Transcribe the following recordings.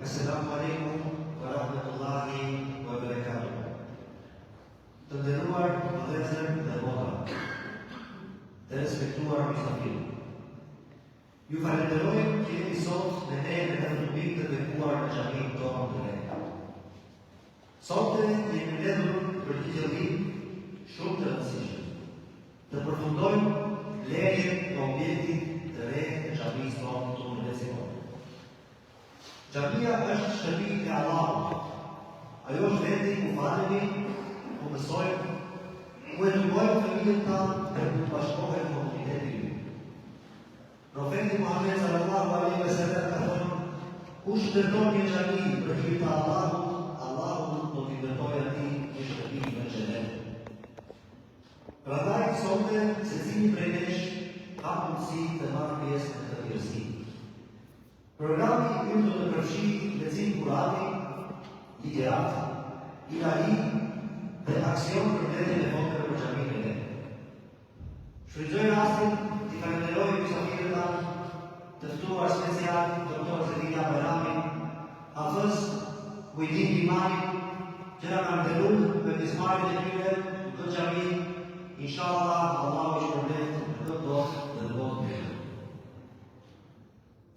Assalamu alaikum wa rahmatullahi wa barakatuh. Të nderuar vëllezër dhe motra, të respektuar mysafirë, ju falenderojmë që jeni sot me ne në këtë mbyllje të bekuar në xhaminë tonë të re. Sot jemi mbledhur për një qëllim shumë të rëndësishëm, të përfundojmë lejën e objektit të re të xhamisë tonë të universitetit. Xhamia është shtëpi e Allahut. Ajo është vendi ku falemi, ku mësojmë, ku edukojmë familjen tanë dhe ku bashkohet komuniteti ynë. Profeti Muhammed sallallahu alaihi wasallam ka thënë: kush ndërton një xhami për hir të Allahut, Allahu do t'i ndërtojë atij një shtëpi në xhenet. Prandaj sonte secili prej nesh ka mundësi të marrë pjesë në këtë thirrësi. Programi ynë do të përfshijë lexim Kurani, ligjërat, ilahi dhe aksion për mbledhjen e fondeve për xhaminë e re. Shfrytëzoj rastin t'i falenderoj mysafirët tanë, të ftuar special Dr. Zedina Bajrami, hafëz Muhidin Imani, që na kanë nderuar me pjesëmarrjen e tyre në këtë xhami. Inshallah, Allahu i shpërblet në këtë botë dhe në botën tjetër.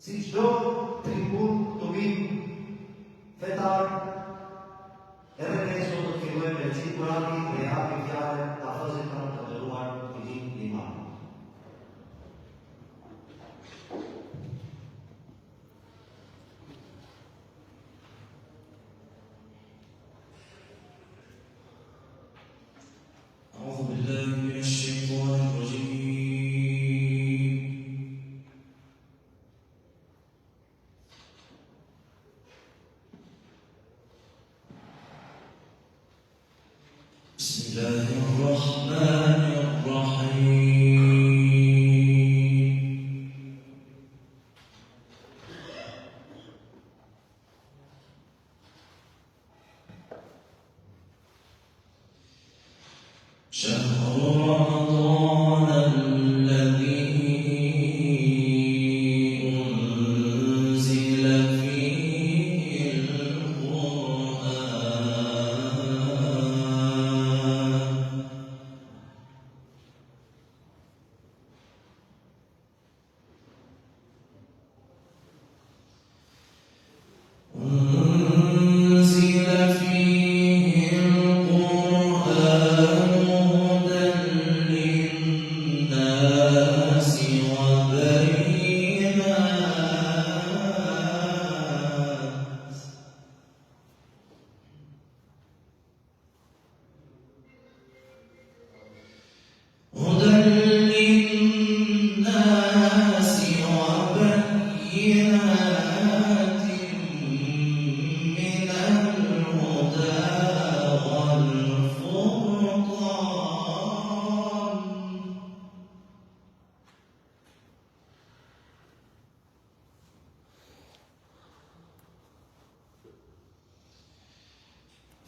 Si çdo tribun këtu vinë fetar, edhe ne sot do të fillojmë me lexim Kurani dhe japim fjalën hafëzit tonë të nderuar Muhidin Imani. أعوذ بالله من الشيطان الرجيم. بسم الله الرحمن الرحيم. شهر رمضان الذي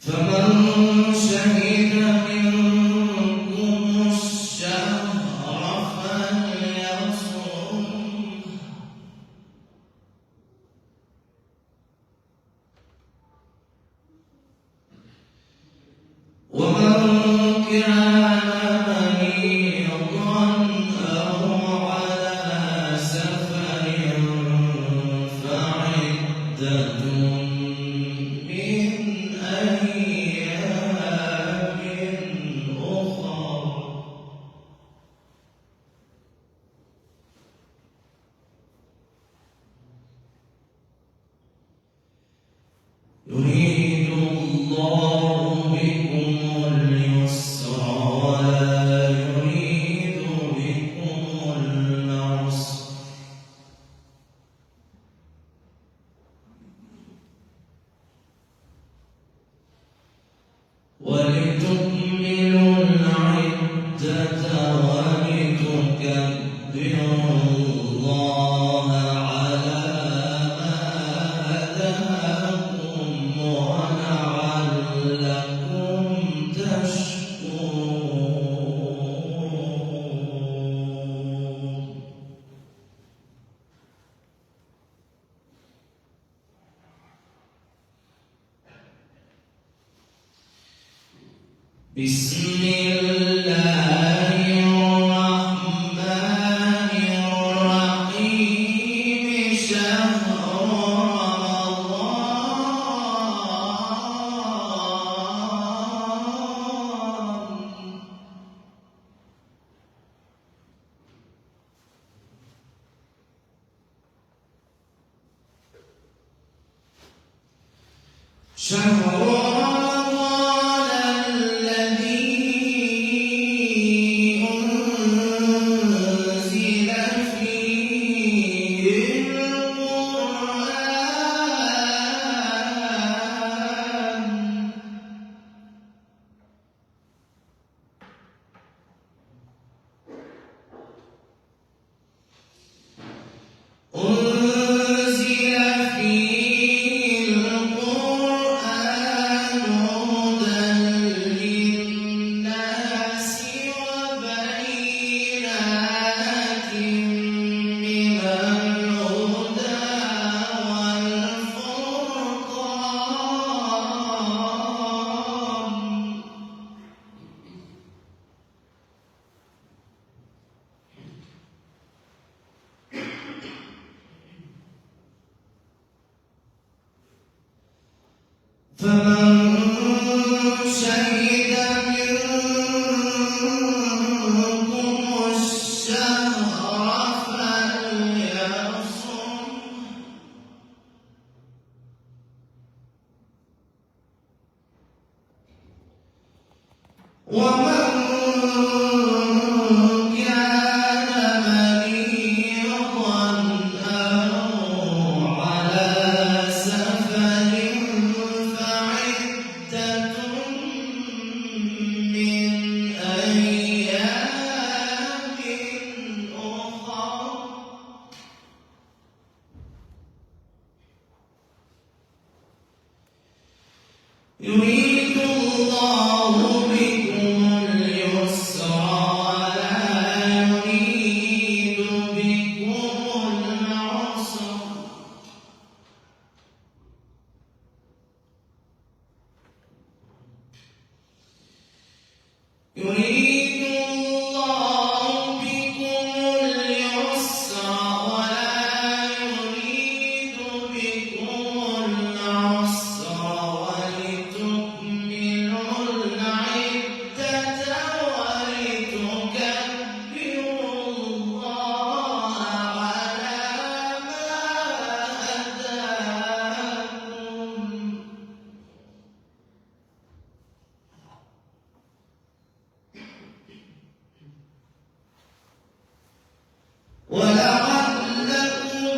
فمن شهد منكم الشهر فليصم ومن كان مريضا أو على سفر فعدة من أيام أخر يريد الله بكم اليسر ولا يريد بكم العسر ولتكملوا العدة ولتكبروا الله على ما هداكم ولعلكم تشكرون بسم الله الرحمن الرحيم شهر رمضان شهر رمضان الذي أنزل فيه القرآن أنزل فيه القرآن هدى للناس وبينات من الهدى والفرقان فمن شهد منكم الشهر فليصم ومن كان مريضا أو على سفر فعدة من أيام أخر يريد الله بكم اليسر ولا يريد بكم العسر يريد الله بكم اليسر ولا يريد بكم العسر ولتكملوا العدة ولتكبروا الله على ما هداكم ولعلكم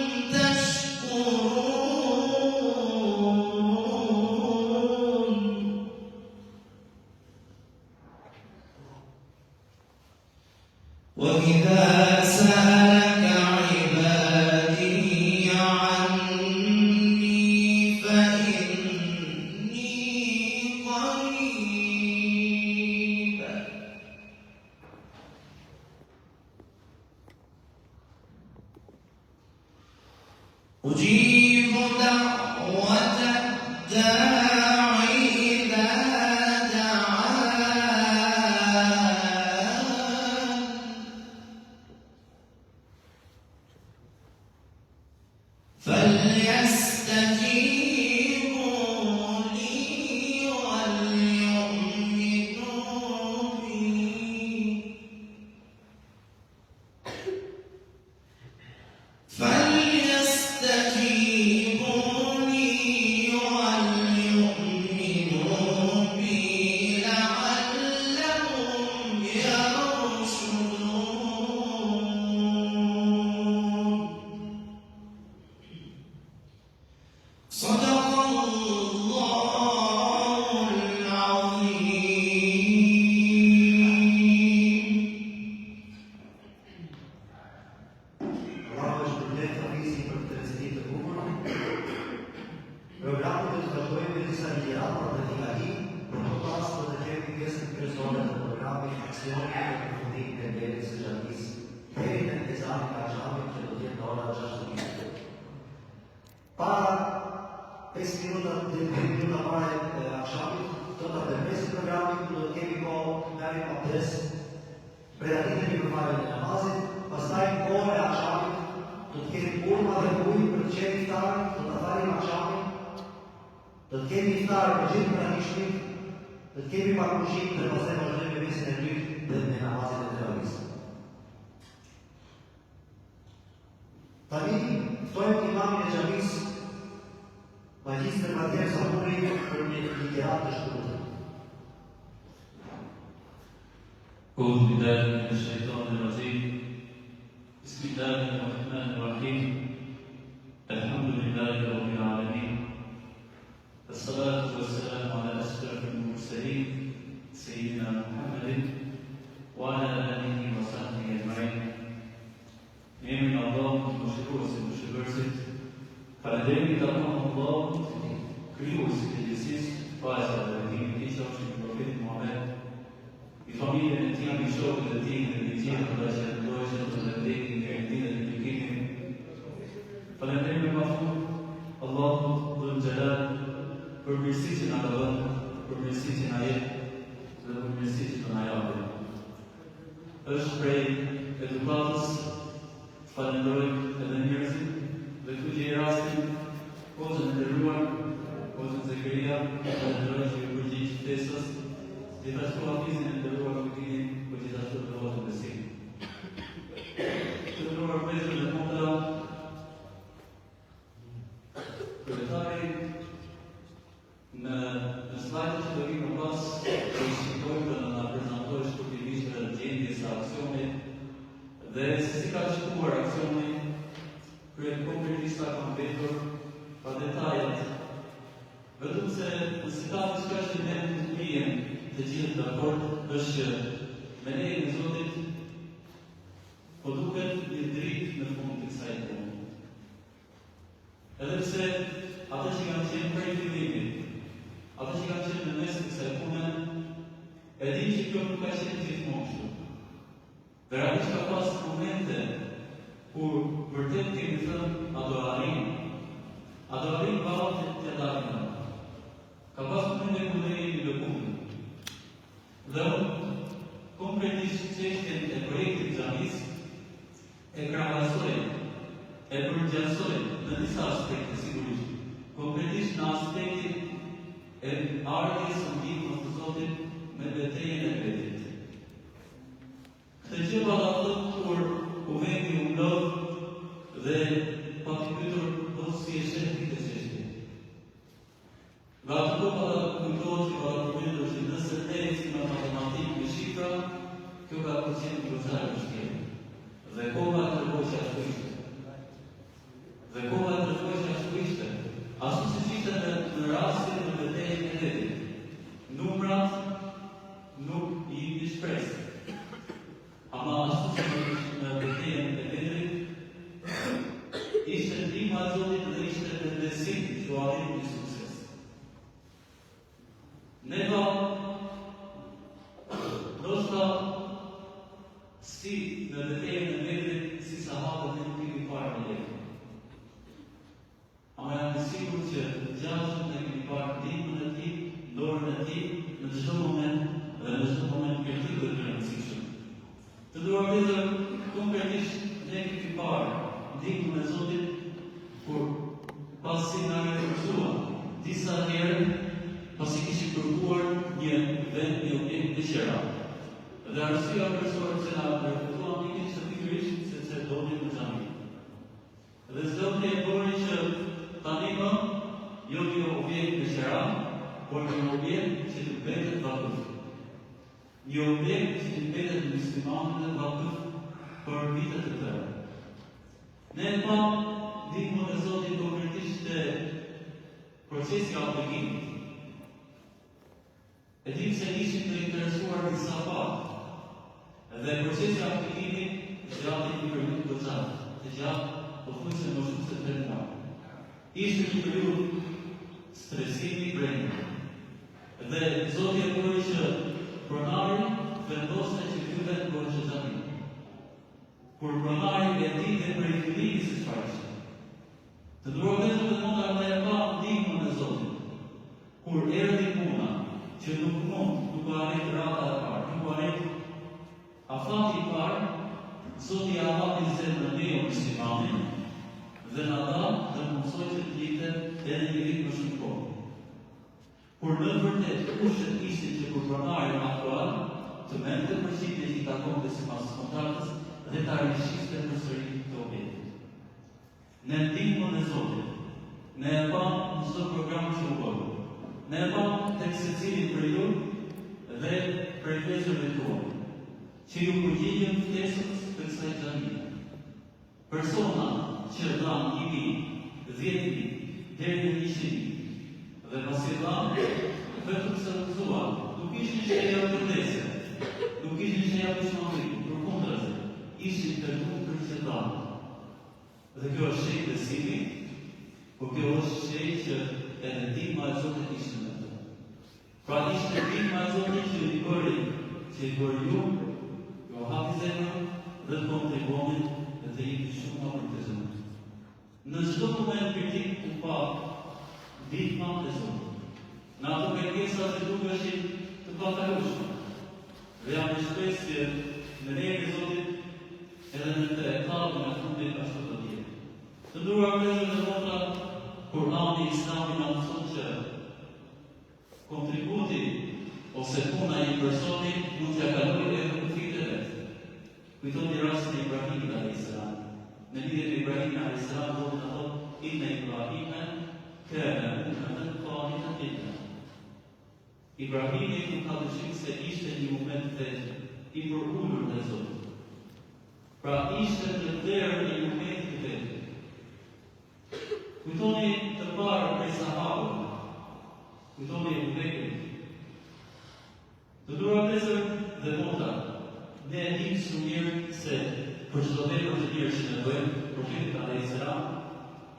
تشكرون وإذا سألك عبادي عني فإني أجيب دعوة الداع إذا دعان فليستجيبوا لي وليؤمنوا بي فليستجيبوا لي وليؤمنوا بي لعلهم يرشدون صدق الله العظيم. Allah është përdet të avisi për të recetit të kumër. Programit të vazhdojmë me disa ligjërata dhe dialog, por më pas do të kemi pjesën kryesore të programit aksioni për përfundim të mbledhjes së xhamisë deri në ezanin e akşamit që do të jetë në ora 6:00. Para 5 minuta deri 10 minuta para akşamit do ta përmesim programin, do të kemi kohë të marrim abdes, përgatitemi për faljen e namazit, pastaj kohë e akşamit do të kemi urma dhe ujë për të qenë iftar, do ta falim akşamin, do të kemi iftar për gjithë pranishmit, do të kemi pak ushqim dhe pastaj vazhdojmë me mesën e dytë dhe me namazin e teravihit. Tani ftojmë imamin e xhamisë Magjistër Madjer Samuri për një ligjëratë të shkurtër. أعوذ بالله من الشيطان الرجيم بسم الله الرحمن الرحيم الحمد لله رب العالمين الصلاة والسلام على أشرف المرسلين سيدنا محمد وعلى آله وصحبه أجمعين. Emrin Allahut mëshiruesit mëshirësit, falënderimi takon Allahut, krijuesit të gjithësisë, paqja dhe bindjen e tij qofshin mbi profetin Muhammed, i familjen e tij, mbi shokët e tij dhe mbi gjithë ata që ndojnë të vërtetin e ditën e gjykimit. Falënderimi mafut Allahut Dhul Jalal për mirësitë që na ka dhënë, për mirësitë që na jep dhe për mirësitë që do na japë. Është prej edukatës falenderojmë edhe njerëzit dhe këtu që i rastin kozën e nderuar, kozën Zakaria, falenderoj që ju përgjigj ftesës, gjithashtu Hafizin e nderuar Kutinin, por gjithashtu dhe votën besim. Të nderuar vëllezër dhe motra, kryetari në slajdet që do vi më pas, do i shikojmë dhe na prezantoj shkurtimisht dhe gjendjes së aksionit dhe si ka shkuar aksioni, kryet konkretisht ka mbetur pa detajet. Vetëm se nëse ka diçka që ne mund të bien të gjithë dakord, është që me lejen e Zotit po duket një dritë në fund të kësaj pune. Edhe pse ata që kanë qenë prej fillimit, ata që kanë qenë në mes të kësaj pune, e dinë që kjo nuk ka qenë gjithmonë kështu. Realisht ka pas momente kur vërtet kemi thënë adorarim varet të dalim. Ka pas momente kur ne jemi lëkundur. Dhe konkretisht çështjen e projektit xhamisë e krahasoj, e përgjasoj në disa aspekte sigurisht. Konkretisht në aspektin e ardhjes së ndihmës së Zotit me betejën e vetit. Këtë gjë pa ta thënë kur kuvendi u mblodh dhe pa të pyetur po si e sheh këtë çështje. Nga ato pa ta kujtohet që pa ta përmendur që nëse ne ecim në matematikë me shifra, kjo ka qenë kryetar e vështirë. Dhe koha e tërkohë ashtu ishte. Ashtu siç ishte në rastin e betejës e Hedit. Numrat nuk i shpresë. Ama ashtu si në betejën e Hedit, ishte ndihma e Zotit dhe ishte në besim që arrit një sukses. Ne pa ndoshta si në betejën e Hedit, si sahabët e nuk kemi parë në jetë. arsyeja kryesore pse na refuzuan ishte se pikërisht sepse donin në xhami. Dhe Zoti e bëri që tani më jo një objekt në qera, por një objekt që të mbetet vakuf. Një objekt që të mbetet muslimanët dhe vakuf për vitet të tëra. Ne e pam ndihmën e Zotit konkretisht te procesi i aplikimit. E dim se ishim të interesuar disa pak. Dhe procesi i aplikimit zgjati një periudhë goxhat, të gjatë, po thuaj se më shumë se 3 muaj. Ishte një periudhë stresimi brenda. Dhe Zoti e bëri që pronari vendoste që ky vend bëhet xhami. Kur pronari e dinte për fillimin se çfarë ishte. Të nderuar vëllezër dhe motra, ne e pa ndihmën e Zotit. Kur erdhi puna që nuk arrit rata e parë, nuk arrit afati i parë, Zoti ja hapi zemrën e muslimanit dhe na dha të mundsoj që të jetë edhe një vit më shumë kohë. Kur në vërtet kushtet ishin që kur pronari aktual të merrte përgjigje që i takonte sipas kontraktës dhe ta rishiste përsëri të objektit. Në ndihmën e Zotit, ne e pam në çdo program që u bë. Ne e pam tek secili prej ju dhe prej vëllezërve tuaj, që ju përgjigjen ftesës të kësaj xhamie. Persona që dhanë 1.000, 10.000, deri në 100.000, dhe pasi dhanë, vetëm se rëzuan, nuk ishin shenja vërdese, nuk ishin shenja pëshmëri, përkundrase, ishin të lutur që dhanë. Dhe kjo është shenjë besimi, por kjo është shenjë që edhe ndihma e Zotit ishte me të. Pra ishte ndihma e Zotit që i bëri ju hapi zemrën dhe të kontribuonin dhe të jeni shumë më për të zemrën. Në çdo moment kritik u pa ndihma e Zotit. Në ato kërkesa që dukeshin të patalueshme. Dhe jam i shpresë që në lejen e Zotit edhe në të etapën e fundit ashtu do të jetë. Të nderuar vëllezër dhe motra, Kurani Islami na mëson që kontributi ose puna e një personi mund t'ia kalojë edhe kufitë e vet. Kujtoni rastin e Ibrahimit alayhis salam. Në lidhje me Ibrahimin alayhis salam, Zoti na thotë: "Inna Ibrahima kana ummatan qanitan." Ibrahimi nuk ka dyshim se ishte një moment vetë i përulur në Zotit. Pra ishte në derë një moment i vetë. Kujtoni të parë prej sahabëve, kujtoni Abu Bekrin. Të nderuar vëllezër dhe motra, ne e dim shumë mirë se për çdo vepër të mirë që ne bëjmë, profeti alayhis salam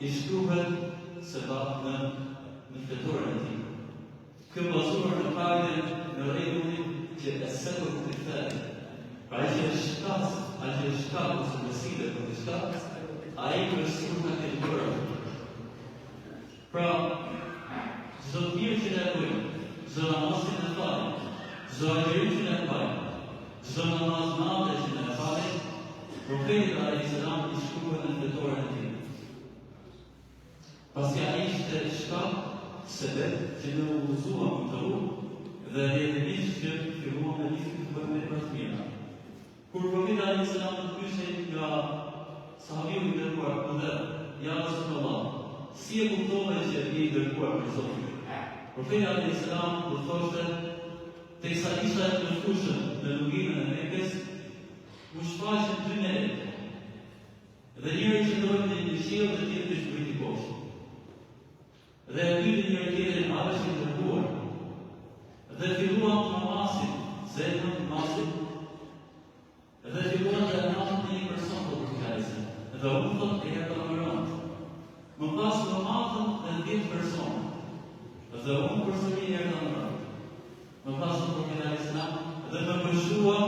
i shkruhet se në fletorën e tij. Kjo bazuar në faktin në rregullin që e sekut të këtëre. Pra ai që është shkak ose mësile për të shkak, ai është sikur ka të bërë. Pra, çdo të mirë që ne bëjmë, çdo namaz që ne falim, çdo agjerim që ne bëjmë, çdo namaz natë që ne falim, profeti alayhis salam i shkruhet në fletorën e tij. Pasi ai ishte shkak sebeb që ne u udhëzuam në të rrugë dhe rrjedhimisht që filluam me nisë të bëjmë vepra të mira. Kur profeti alayhis salam të pyesej nga sahabiu i dërguar Hudher, ja Rasulullah, si e kuptove që je i dërguar për Zotin? Profeti alayhis salam u thoshte, teksa isha në fushën në luginën e Mekës, u shfaqën 2 melek. Dhe njëri që ndrohej në qiell dhe tjetri që zbriti poshtë. Dhe e pyetën njëri tjetrin, a është i dërguar? Dhe filluan të masin, zemrën të masin, dhe filluan të matën një person të përkajse. Dhe unë thot e jetë të mëronët. Më pas më matën dhe 10 personë. Dhe unë përsëri e jetë të mëronët. Më pas më përkajse dhe më përshua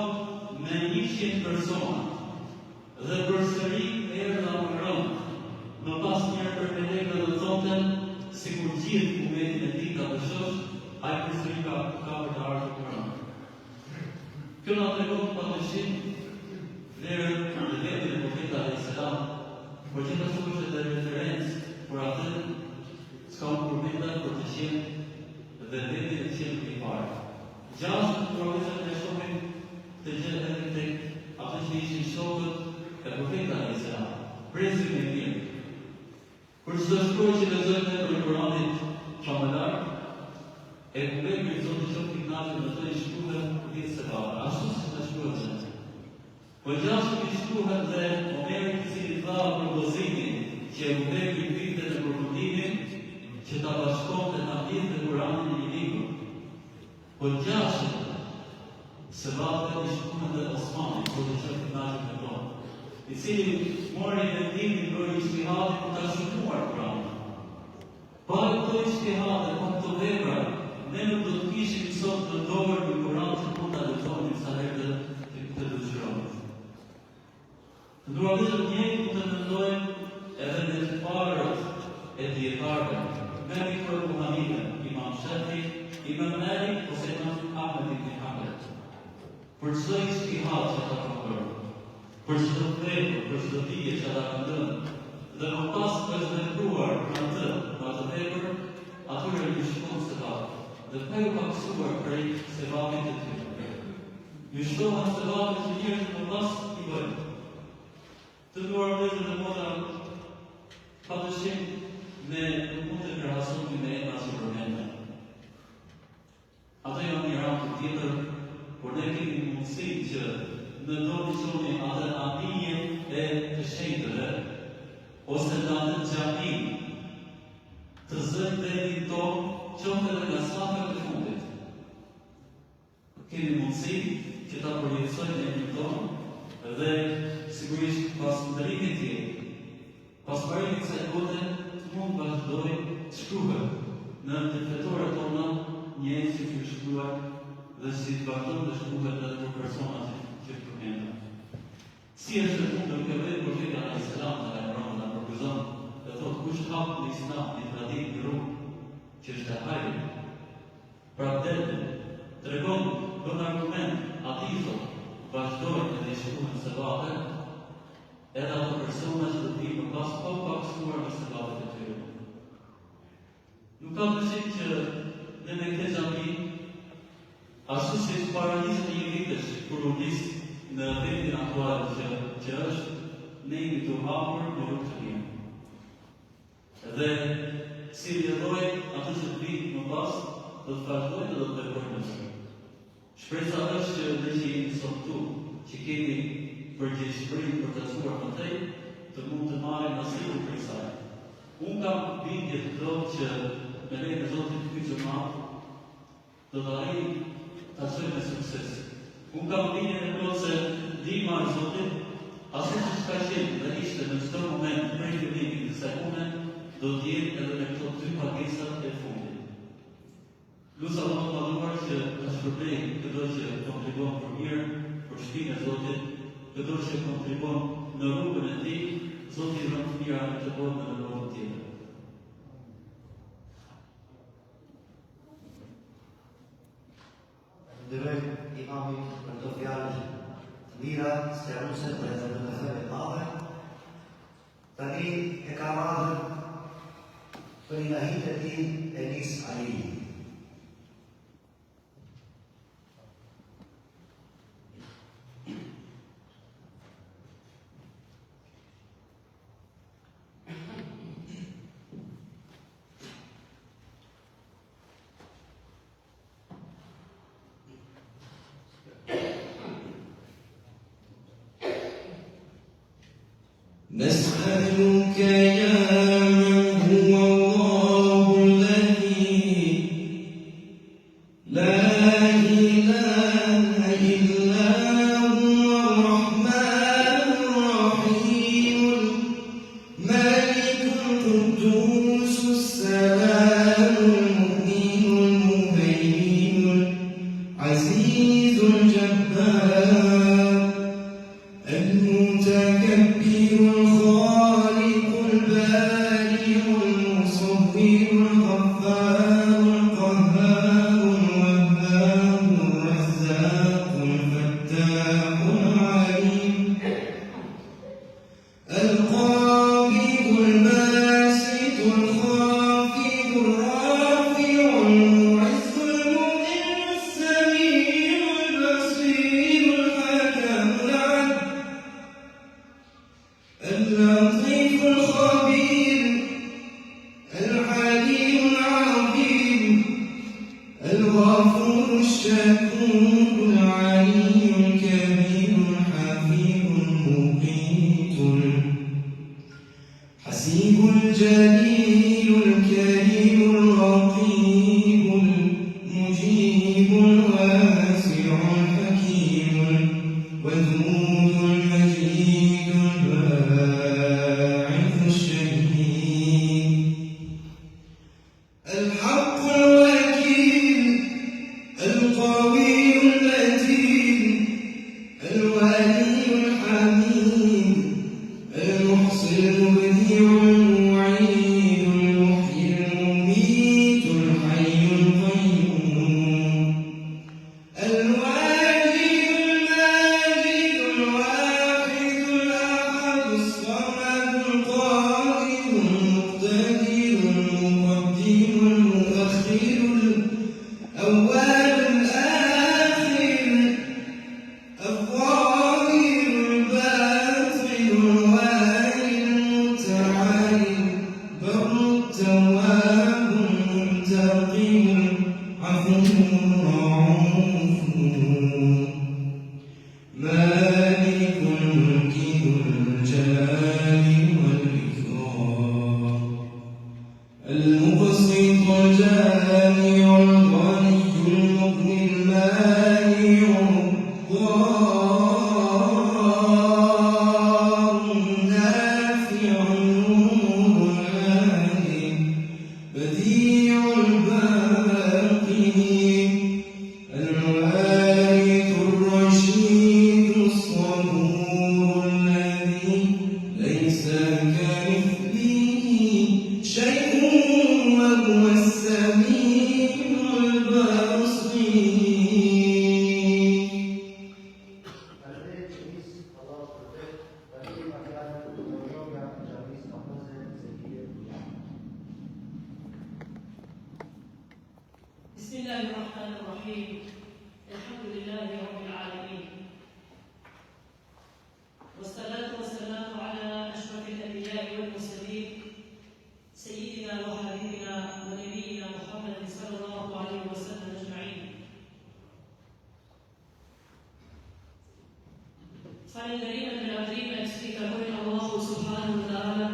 me 100 persona. Dhe përsëri e jetë të mëronët. Më pas njërë për melekë dhe thote, si kur gjithë momentin e ti ka të shosh, a i përsëri ka për të ardhur të mëronët. Kjo nga të regon pa të shimë, vlerën dhe vetin e profeta alayhis salam, por gjithashtu është edhe referencë për atë s'ka më përmenda për të qenë dhe vetin e qenë i parë. Gjashtë profetët ne shohim të gjë edhe tek ato që ishin shokët e profetit alayhis salam, presin e mirë. Për çdo shkruaj që lexojmë në Kur'anit famëlar, e Bekri Zoti qoftë i kënaqur me të shkruar 10 sevape, ashtu siç na shkruhet. Po gjashtë i shkruhet dhe Omeri i cili tha për Gozimin që Bekri printe në përfundimin që ta bashkonte ta lidhte Kur'anin në një libër. Po gjashtë sevape i shkruhet dhe Osmanit, Zoti qoftë i kënaqur me to, i cili mori vendimin për ijtihadin për ta shkruar Kur'anin. Pa këto ijtihade, pa këto vepra, ne nuk do të kishim sot në dorë një Kur'an që mund ta lexonim sa herë të dëshirojmë. Të ndërruar njëri mund të mendojmë edhe në të parët e dietarëve, me Imam Muhamedit, Imam Shafi, Imam Malik ose Imam Ahmed ibn Hanbal. Për çdo ijtihad që ata kanë bërë, për çdo vepër, për çdo dije që ata kanë dhënë, dhe më pas është vepruar në atë vepër, atyre ju shkon sevap. Dhe pa ju paksuar prej sevapit të tyre. Ju shtohen sevapit që njerëzit më pas i bëjnë. Të nduar vëllezër dhe motra, padyshim ne nuk mund të krahasojmë me emra që përmendëm. Ato janë një ramë tjetër, por ne kemi mundësi që në dorë të qoni atë anije e të shenjtëve, ose në atë xhami, të zënë vendin tonë, qoftë edhe nga safet e fundit. Kemi mundësi që ta përjetësojmë vendin tonë dhe sigurisht pas ndërimit të pas parimit kësaj bote, të mund vazhdoj të shkruhet në të fetore tona një që të shkruar dhe si të vazhdojmë të shkruhet edhe për personat që të përmendëm. Si është e mundur këtë vetë profeti alayhis salam në Kur'an na propozon dhe thotë kush hap në Islam një traditë në rrugë që është e hajrit, pra del, tregon, bën argument, ati thotë, vazhdojnë edhe i shkruhen sevape, edhe ato persona që do të vinë më pas pa paksuar me sevapet e tyre. Nuk ka dyshim që ne me këtë xhami, ashtu si para 21 vitesh kur u nis në vendin aktual që është, ne jemi të hapur në rrugë të mirë. Dhe si vjedhoj atë që të vinë më pas, do të vazhdojnë dhe do të veprojnë më shumë. Shpresa është që ne që jemi sot këtu, që kemi përgjegjësinë për të çuar më tej, të mund të marrim nasibu prej saj. Unë kam bindje të thotë që me lejnë e Zotit ky xhamat do të arrijë ta çojë me sukses. Unë kam bindje të thotë se ndihma e Zotit, ashtu siç ka qenë dhe ishte në çdo moment prej fillimit të kësaj pune, do të jetë edhe me këto dy pagesat e fundit. Lusa Allah të madhuar që të shpërbej këto që kontribuon për mirë, për shpinë e Zotit, këto që kontribuon në rrugën e tij, Zoti i rënë të mira të bërë në rrugën tjetër. Ndërrojmë imamit për të fjalë të mira, sqaruese dhe të thënë të madhe. Tani e ka marrë për ilahit e tij Enis Ali. نسألك يا من هو الله الذي لا إله إلا هو الرحمن الرحيم الملك القدوس السلام المؤمن المهيمن العزيز الجبار المتكبر الخالق البارئ وثمود المجيد الباعث الشهيد الحق الوكيل القوي المتين الولي الحميد المحصي المبدع المعيد المحيي المميت الحي القيوم الواجد الماجد الواحد الأحد الصمد القادر المقتدر المقدم المؤخر الأول الآخر الظاهر الباطن الوالي المتعالي بر التواب المنتقم العفو الرؤوف مالك الملك ذو الجلال والإكرام المقسط الجامع الغني المغني المانع الضار النافع النور العالم بديع الباقي الوارث الرشيد الصبور الذي ليس كمثله شيء وهو السميع البصير. بسم الله الرحمن الرحيم الحمد لله رب العالمين والصلاة والسلام على أشرف الأنبياء والمرسلين سيدنا وحبيبنا ونبينا محمد صلى الله عليه وسلم أجمعين. Falënderimet dhe lavdrimet i takojnë Allahu subhanahu wa taala.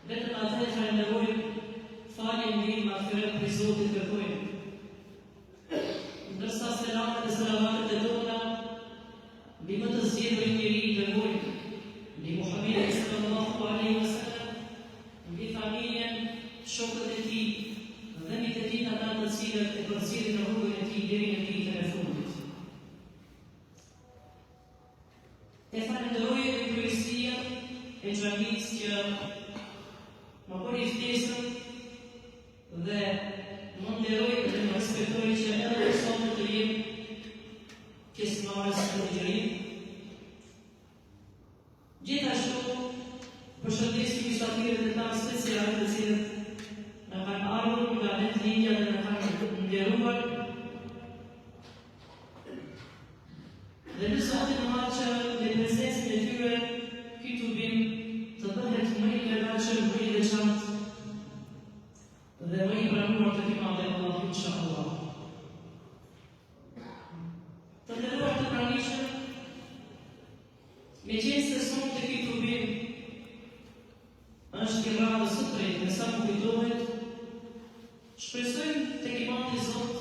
Vetëm atë falenderojmë, falje ndihmë mafirët për Zotit kërkojmë. Ndërsa selamet dhe salavatet e tona mbi më të zgjedhurin njeri i dërgojmë, mbi Muhammedin sallallahu alaihi wasallam, mbi familjen, shokët e tij dhe mbi të tij ata të cilët e përcjellin në rrugën e tij deri në ditën e fundit. E falenderoj edhe kryesia e xhamisë që më bëri ftesën dhe më nderoj dhe më respektoj që edhe sot të jem pjesëmarrës në ligjërim. Gjithashtu përshëndesim mysafirët e tanë speciale të cilët na kanë ardhur nga Vendlinja dhe na kanë nderuar. Dhe në Zotin në madh që me prezencën e tyre ky tubim të bëhet më i kënaqshëm, më i veçantë dhe më i pranuar të timave Allahu inshallah. Të nderuar të pranishëm, meqense sonë të ky tubim është i radhës së tretë me sa më kujtohet, shpresojmë tek Imani Zot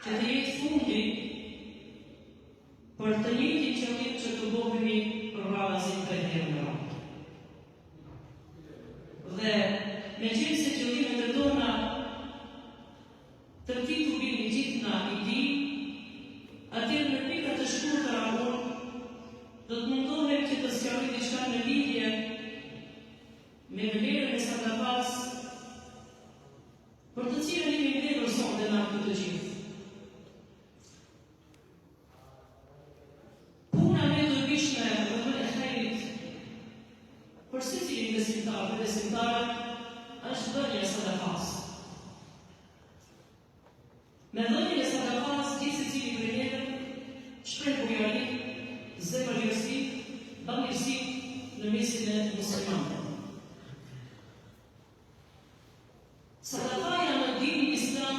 që të jetë fundi për të njëjtin qëllim që të bëhemi për radhësin të herë në radhë. Dhe meqense qëllimet e tona të këtij tubimi gjithë na i di, atëherë në pika të shkurtra unë do të mundohem që të sqaroj diçka në lidhje me vlerën e sadakës, për të cilën jemi mbledhur sonte na të gjithë. Puna me dobishme dhe më e hajrit për secilin besimtar dhe besimtare është dhënia e sadakës. Me dhënien e sadakës gjithë secili prej neve shpreh bujari, zemërgjërsi, bamirësi në mesin e muslimanëve. Sadakaja në dinin islam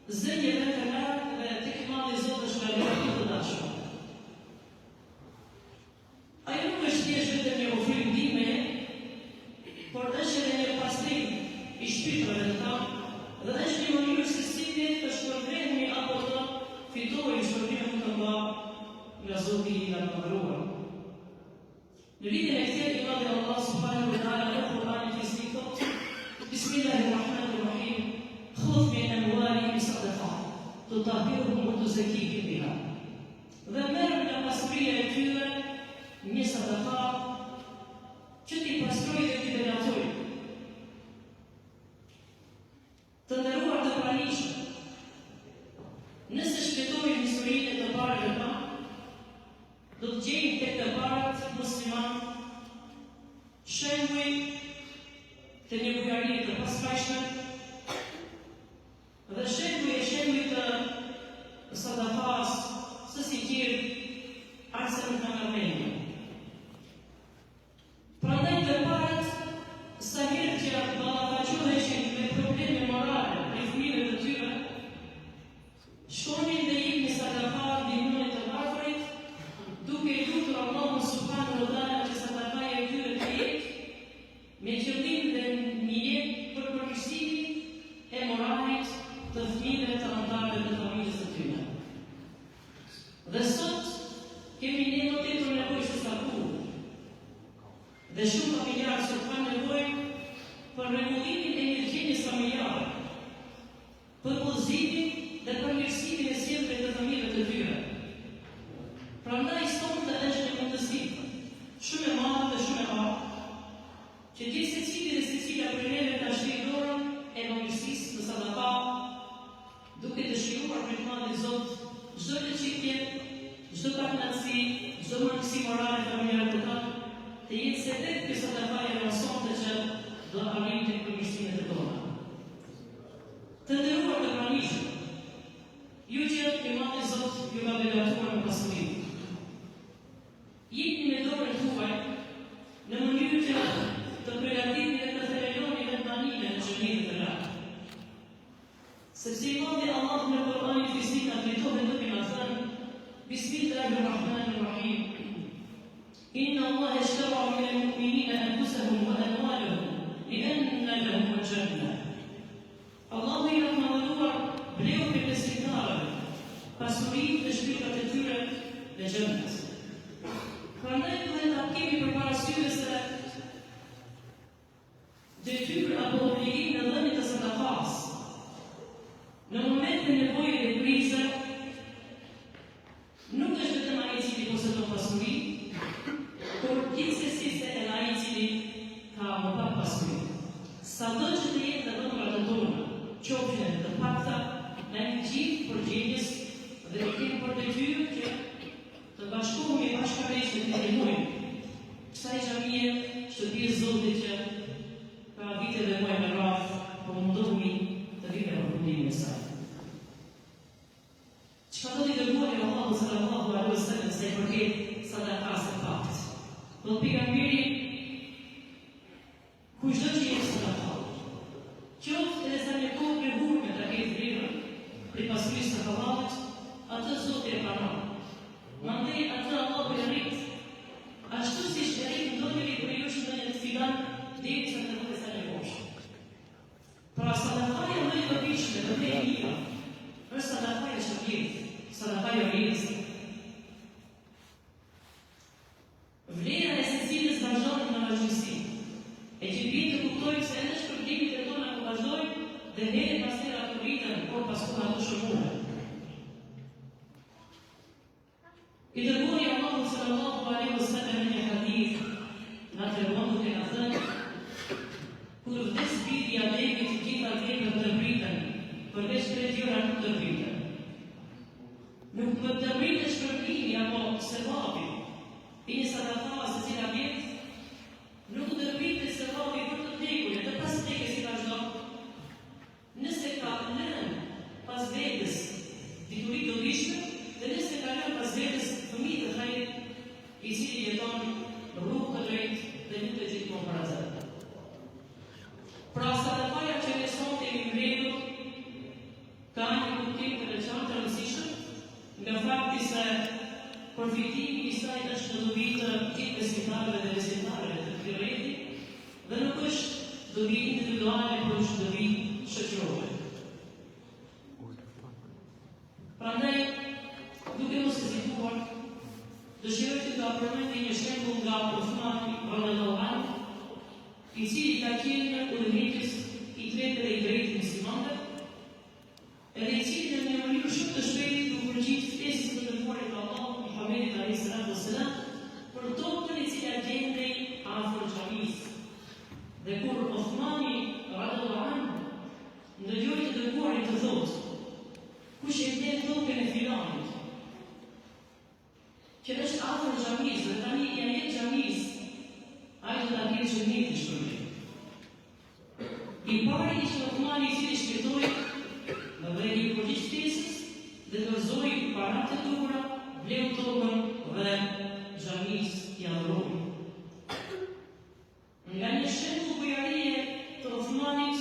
zënje dhe të lartë dhe tek Imani Zot është vlerë të dashur. Ajo nuk është thjesht vetëm një ofrim ndihme, por është edhe një pastrim i shpirtëve të tanë dhe është një mënyrë se si ne të shpërblehemi apo të fitojmë shpërblimin të mëdha nga Zoti i lartëruar. Në lidhje me këtë, i madhi Allah subhanahu wa taala në Kur'anin Fisnik thotë: Bismillahirrahmanirrahim, khudh min amwalihim sadaqah, tutahhiruhum wa tuzakkihim biha. Dhe merr nga pasuria e tyre një sadaka që t'i pastrojë dhe t'i benatojë. Të nderuar të pranishëm, nëse shpjetojmë historinë e të parëve tanë, do të gjejmë tek të parët musliman shembuj të një bujarie të paskajshme dhe shembuj të sadakas së si tjerë arse në të nërmenjë. Prandaj të parët, sa herë që ballafaqoheshin me probleme morale për fëmijëve të tyre, shkonin dhe jepnin sadaka ndihmën të varfërit, duke i lutur Allahun subhanahu wa taala që sadakaja e tyre të jetë me qëllim dhe niyet për përmirësimin e moralit të fëmijëve të anëtarëve të familjes së tyre. Dhe sot kemi ne më tepër nevojë se sa kur. Dhe shumë familjarë që kanë nevojë për rregullimin e mirëqenies familjare, për udhëzimin dhe përmirësimin e sjelljes të familjeve të tyre. Prandaj sonte është një mundësi shumë e madhe dhe shumë e rrallë që gjithë secili dhe secila prej neve ta shtyjë dorën e përmirësisë në sadaka, duke dëshiruar prej Madhit Zot çdo lëçitje, çdo pakënaqësi, çdo mangësi morale familjare të tonë të jetë sebeb që sadakaja në sonte që do arrijmë tek përmirësimet e tona. Të nderuar të pranishëm, ju që i Madhi Zot ju ka begatuar në pasuri, jepni me dorën tuaj në mënyrë që të përgatitni dhe të themeloni dhe tanimin në xhaminë të lartë. Sepse i Madhi Allah në Kur'anin Fisnik na drejton dhe duke na thënë: Bismillahirrahmanirrahim. Inna Allah ishtara min al-mu'minina anfusahum wa amwalahum li'anna lahum al-jannah. Allahu i rahmëruar bleu për besimtarëve pasurinë dhe shpirtat e tyre në xhennet. Prandaj duhet ta kemi përparasysh se detyrë apo obligim në dhënien e sadakas në moment të nevojë dhe krize nuk është vetëm ai i cili posedon pasuri, por gjithsesi se edhe ai i cili ka më pak pasuri. Sado që të jetë në dhënat e tona, qofshin të pakta, në një gjithë përgjegjës dhe të kemi për detyrë që të bashkohemi bashkërisht dhe të ndihmojmë kësaj xhamie, shtëpisë Zotit që ka vite dhe muaj me radhë po mundohemi të vime në përfundimin e saj. Çka do t'i dërguari Allahu sallallahu alaihi wasallam se i përket sadakas së paktë? Do pejgamberi kushdo që jep sadaka, qoftë edhe sa një kohë e hurme ta ketë vlerën për pasurisë së hallit, atë Zoti e pranon. Mandej atë Allahu e rrit. Ashtu siç e rrit ndonjëri për ju që në të filan derisa të mos sa një poshtë. Pra sadakaja më e dobishme dhe më e mira është sadakaja e shpirtit, sadakaja e rritjes. Vlera e secilës vazhdon në vazhdimsi. E që vjen të kuptojmë se edhe shpërblimet e tona ku vazhdojnë dhe herë pas here ato rritën, por paskon ato shëmuar. I dërguari Allahu sallallahu alaihi wasallam në një hadith na tregon duke na thënë: kur vdes biri i Ademit, të gjitha veprat të rriten, përveç 3 gjëra nuk të rriten. Nuk më të rritet shpërblimi apo sevapi i një sadaka se cila vjet, nuk të rritet sevapi për të vdekurin, të pas vdekjes si vazhdo. Nëse ka lënë pas vdekjes dituri të dobishme, dhe nëse ka lënë pas vdekjes fëmijë të hajrit, i cili jeton rrugë të drejtë dhe nuk të gjithmonë për atë. Pra sadakaja që ne sonte kemi mbledhur ka një kuptim të veçantë të rëndësishëm, nga fakti se përfitimi i saj është në dobi të gjithë besimtarëve dhe besimtarëve të këtij rrjeti dhe nuk është dobi individuale, por është dobi shoqërore. Prandaj, duke mos hezituar, ka përmendur një shembull nga Uthmani radhiyallahu anhu, i cili ka qenë udhëheqës i tretë dhe i drejtë muslimanëve, edhe i cili në një mënyrë shumë të shpejtë u përgjigj ftesës të dërguarit të Allahut Muhammedit alayhi salatu wassalam për tokën e cila gjendej afër xhamisë. Dhe kur Uthmani radhiyallahu anhu ndëgjoi të dërguarin të thotë, kush e blen tokën e filanit, që është afër xhamisë, dhe tani ja jep xhamisë, ai do ta bëjë xhamitin shpërblem. I pari ishte Uthmani i cili shpëtoi dhe i përgjigj ftesës dhe dorëzoi paratë të duhura, bleu tokën dhe xhamisë i adhuroi. Nga një shembull bujarie të Uthmanit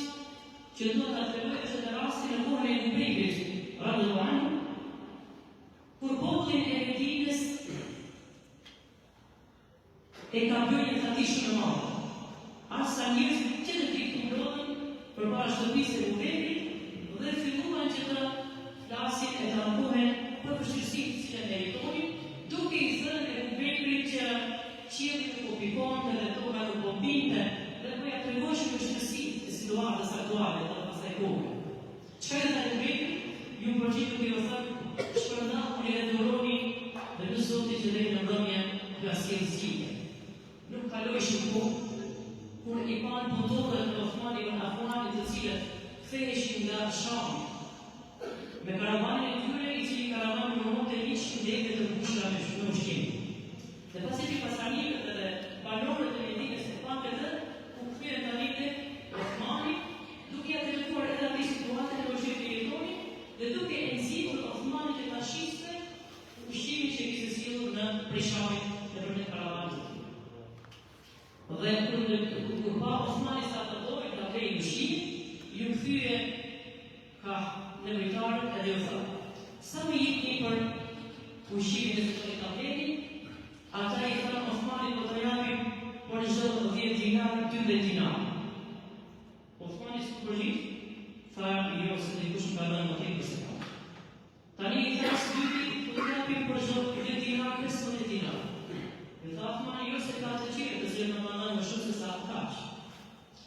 që do ta tregoj është në rastin e kohën e Ubejbit radhiyallahu anhu, kur popullin e Medinës e ka bërë një fati shumë të madhe. Asa njerëzit që të kumplodhen përpara shtëpisë së Ubejbit dhe filluan që të flasin e të ankohen për vështirësitë që meritonin, duke i thënë e Ubejbit që qielli nuk po pikonte dhe toka nuk po binte dhe po ja tregoshin vështirësitë e situatës aktuale të asaj kohe. Çfarë tha Ubejbi? Ju përgjigj duke u thënë, shpërndahuni dhe duroni dhe në Zotin që deri në mbrëmje do ja sjellë zgjidhje. Nuk kaloi shumë kohë kur i panë motorët e Uthmanit dhe Afganit të cilët ktheheshin nga Shami me karavanin e tyre, i cili karavan numëronte 100 lekë të mbushura me ushqim. Dhe pasi që pasanikët dhe banorët e Medinës e panë këtë, u kthyen tani tek Uthmani, duke ia treguar edhe atë situatën e vështirë që jetonin dhe duke e nxitur Uthmanit që ta shiste ushqimin që kishte sjellur në prej Shamit nëpërmjet karavanit. Dhe kur pa Uthmani sa të dojë ta blejë ushqimin, ju kthye ka nevojtarët edhe u tha, sa më jepni për ushqimin e të ta blejni? Ata i thënë Uthmanit po të japim për çdo 10 dinar, 12 dinar. Uthmani s'u përgjigj, tha jo se dikush më ka dhënë më tepër se ka. Tani i thënë shtyti po të japim për çdo 10 dinar, 15 dinar. I tha Uthmani jo se ka të qire, të cilën më dhënë më shumë se sa kaq.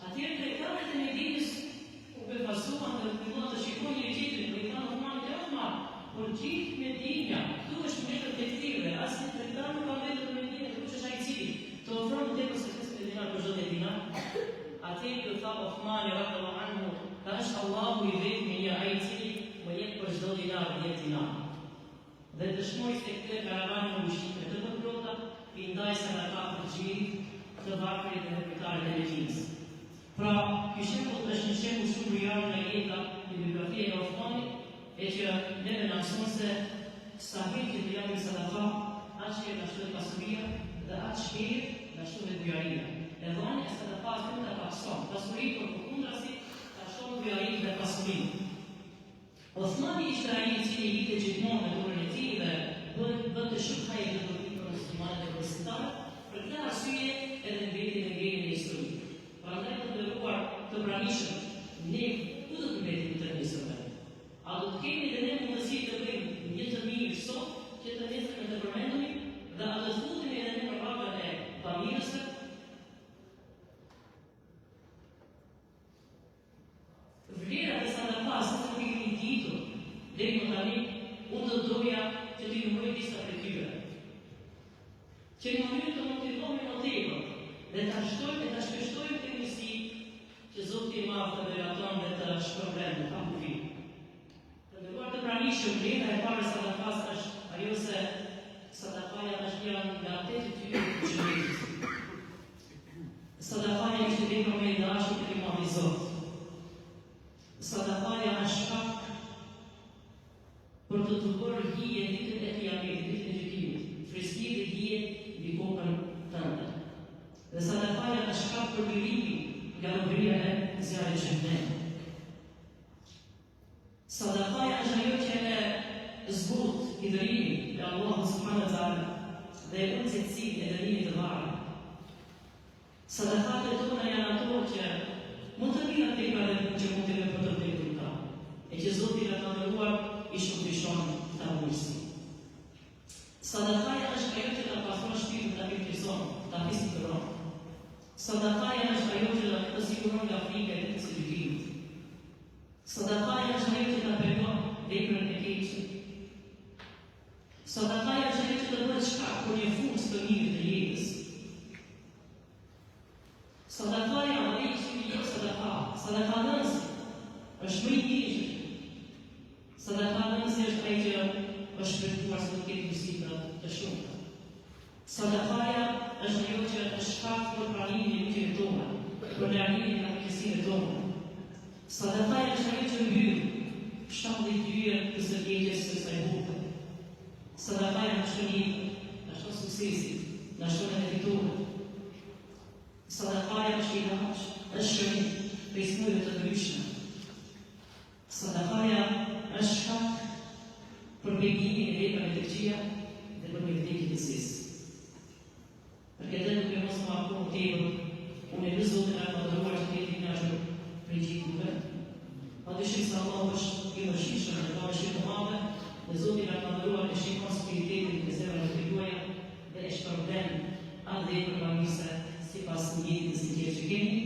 Atëherë tregtarët e Medinës u befasuan dhe filluan të shikojnë njëri tjetrin, dhe i thanë Uthmanit, Uthman, por gjithë Medinja, këtu është metër tekstile, asnjë tregtar nuk ka metër Medinë, kush është ai i cili të ofron më tepër se 15 dinar për çdo 10 dinar? Atëherë u tha Uthmani radhiyallahu anhu, ka është Allahu i vetmi një ai i cili më jep për çdo dinar 10 dinar. Dhe dëshmoj se këtë karavan më ushqime të përplota, i ndaj sadaka për xhirit të varfërit dhe hepitarit e Medinës. Pra, ky shembull është një shembull shumë real nga jeta e biografisë e Uthmanit, e që neve na mëson se sa herë që të japim sadaka, aq herë na shtohet pasuria dhe aq herë na shtohet bujaria. E dhënia e sadakas nuk ta pakson, pasuria por përkundrazi ta shton bujarinë dhe pasurinë. Uthmani ishte ai i cili linte gjithmonë me dorën e tij dhe bënte shumë hajër për muslimanët e besimtarët, për këtë arsye edhe mbeti në ngjerjen e historisë. Prandaj të dëruar të pranishëm, ne ku do të mbetim të nesërme? A do të kemi dhe ne mundësi të bëjmë një të mirë sot, që të nesërme të përmendemi, dhe a do të futemi edhe ne në rrugën e familjesve? Vlera e sadakas nuk i kemi ditur, deri më tani, unë do doja që t'i numëroj disa prej tyre. Që në mënyrë të motivohemi më tepër dhe ta shtojmë e ta shpeshtojmë të njësi që Zoti i Madh të beraton dhe të shpërblen në kampufi. Të dërguar të pranishëm, vlera e parë e sadakas është ajo se sadakaja është një nga 8 tyre të shëndetit. Sadakaja është vepra më e dashur tek Imam Zot. Sadakaja është shkak për të bërë hije ditën e Kiametit, ditën e gjykimit, freski dhe hije mbi kokën tënde. Dhe sadakaja është shkak për lirimin nga robëria e zjarrit xhenem. Sadakaja është ajo që e zbut i dërimin e Allahut subhanahu wa taala dhe e përcjellësinë e dërimit të varur. Sadakat e tona janë ato që mund të vinë atë nga dhe që mund të me për të vdekur ka, e që Zoti na ka dhëruar i shpëtishon ta mundësi. Sadakaja është është ajo që ta pastron shpirtin, ta virtëson, ta fisikëron. Sadakaja është ajo që ta siguron nga frika e secilitimit. Sadakaja është ajo që ta pengon veprën e keqe. Sadakaja është ajo që të bëhet shkak për një fusë të mirë të jetës. Sadakaja dhe i që një sadaka. Sadaka nësi është më i njëshë. Sadaka nësi është ai që është shpërtuar së të ketë mësita të shumëta. Sadakaja është ajo që është shkak për pranimin e ligjeve tona, për realimin e mirësive tona. Sadakaja është ajo që mbyll 70 hyje të sërgjegjës së kësaj bote. Sadakaja në shënjit, në shënë suksesit, në shënë e fiturit. Sadakaja është ilaç, është shënjit, për smujve të ndryshme. Sadakaja është shkak për begimin e veprave të këqija dhe për mirëtejën e sesë. Për këtë duke mos më akon tepër, unë e Zotin e madhëruar që të jetë i kënaqur prej gjithëve. Padyshim se Allah është i mëshirshëm dhe ka mëshirë të madhe, dhe Zoti e madhëruar e shikon spiritetin e zemrave të juaja dhe e shpërblen atë veprë pamëse sipas mjetit të tjerë që kemi,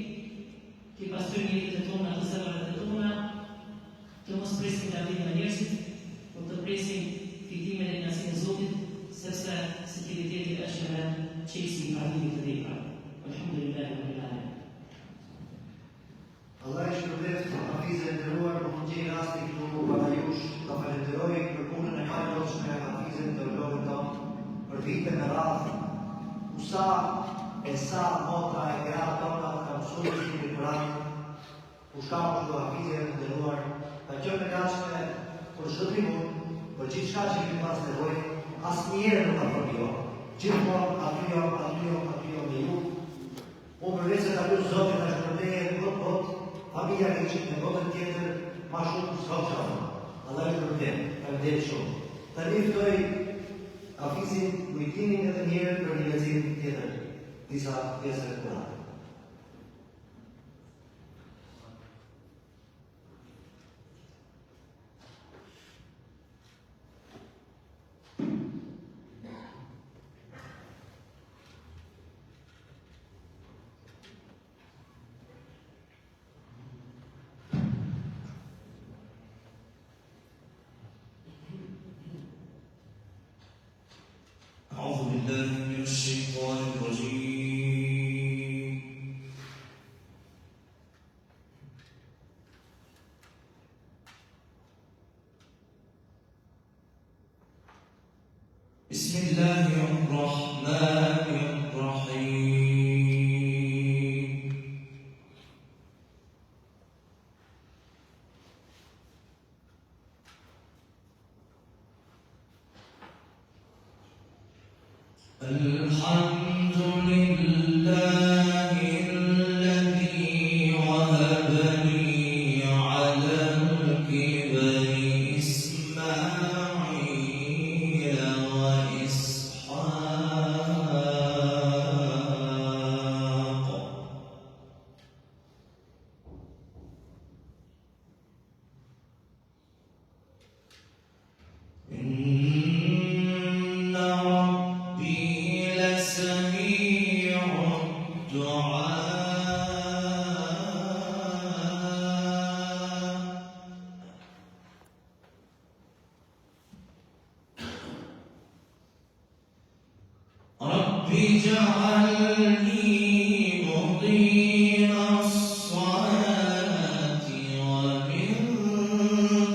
që pastron mjetit e tona të zemrave të tona, të mos presim gabimin e njerëzit, por të presim fitimin e kënaqësinë e Zotit, sepse sinqeriteti është vetëm çelësi i parimit të veprave. Alhamdulillah rabbil alamin. Allah i shpërblet hafizën e nderuar, më mund gjej rasti këtu para jush ta falenderoj për punën e hajrshme e hafizën të vlogët tonë për vite me radhë. Sa motra e gra tona ka mësuar si Kur'an, u shkam këtu hafizën e nderuar, ka qenë me gatshme për shërbim, për gjithçka që kemi pas nevojë, asnjëherë nuk ka përpio. Gjithmonë aty me ju. Unë përveç se ta lutem Zotin na shpërbleje plot, familja që qit në botën tjetër, ma shumë s'ka qafë. Allah i shpërblet, faleminderit shumë. Tani ftoj hafizin kujtimin edhe njerë për një lexim tjetër, disa pjesë të Kuranit. أعوذ بالله من الشيطان الرجيم. بسم الله الرحمن الرحيم. الحمد لله الذي وهب لي على الكبر إسماعيل وإسحاق. إن ربي لسميع الدعاء. رب اجعلني مقيم الصلاة ومن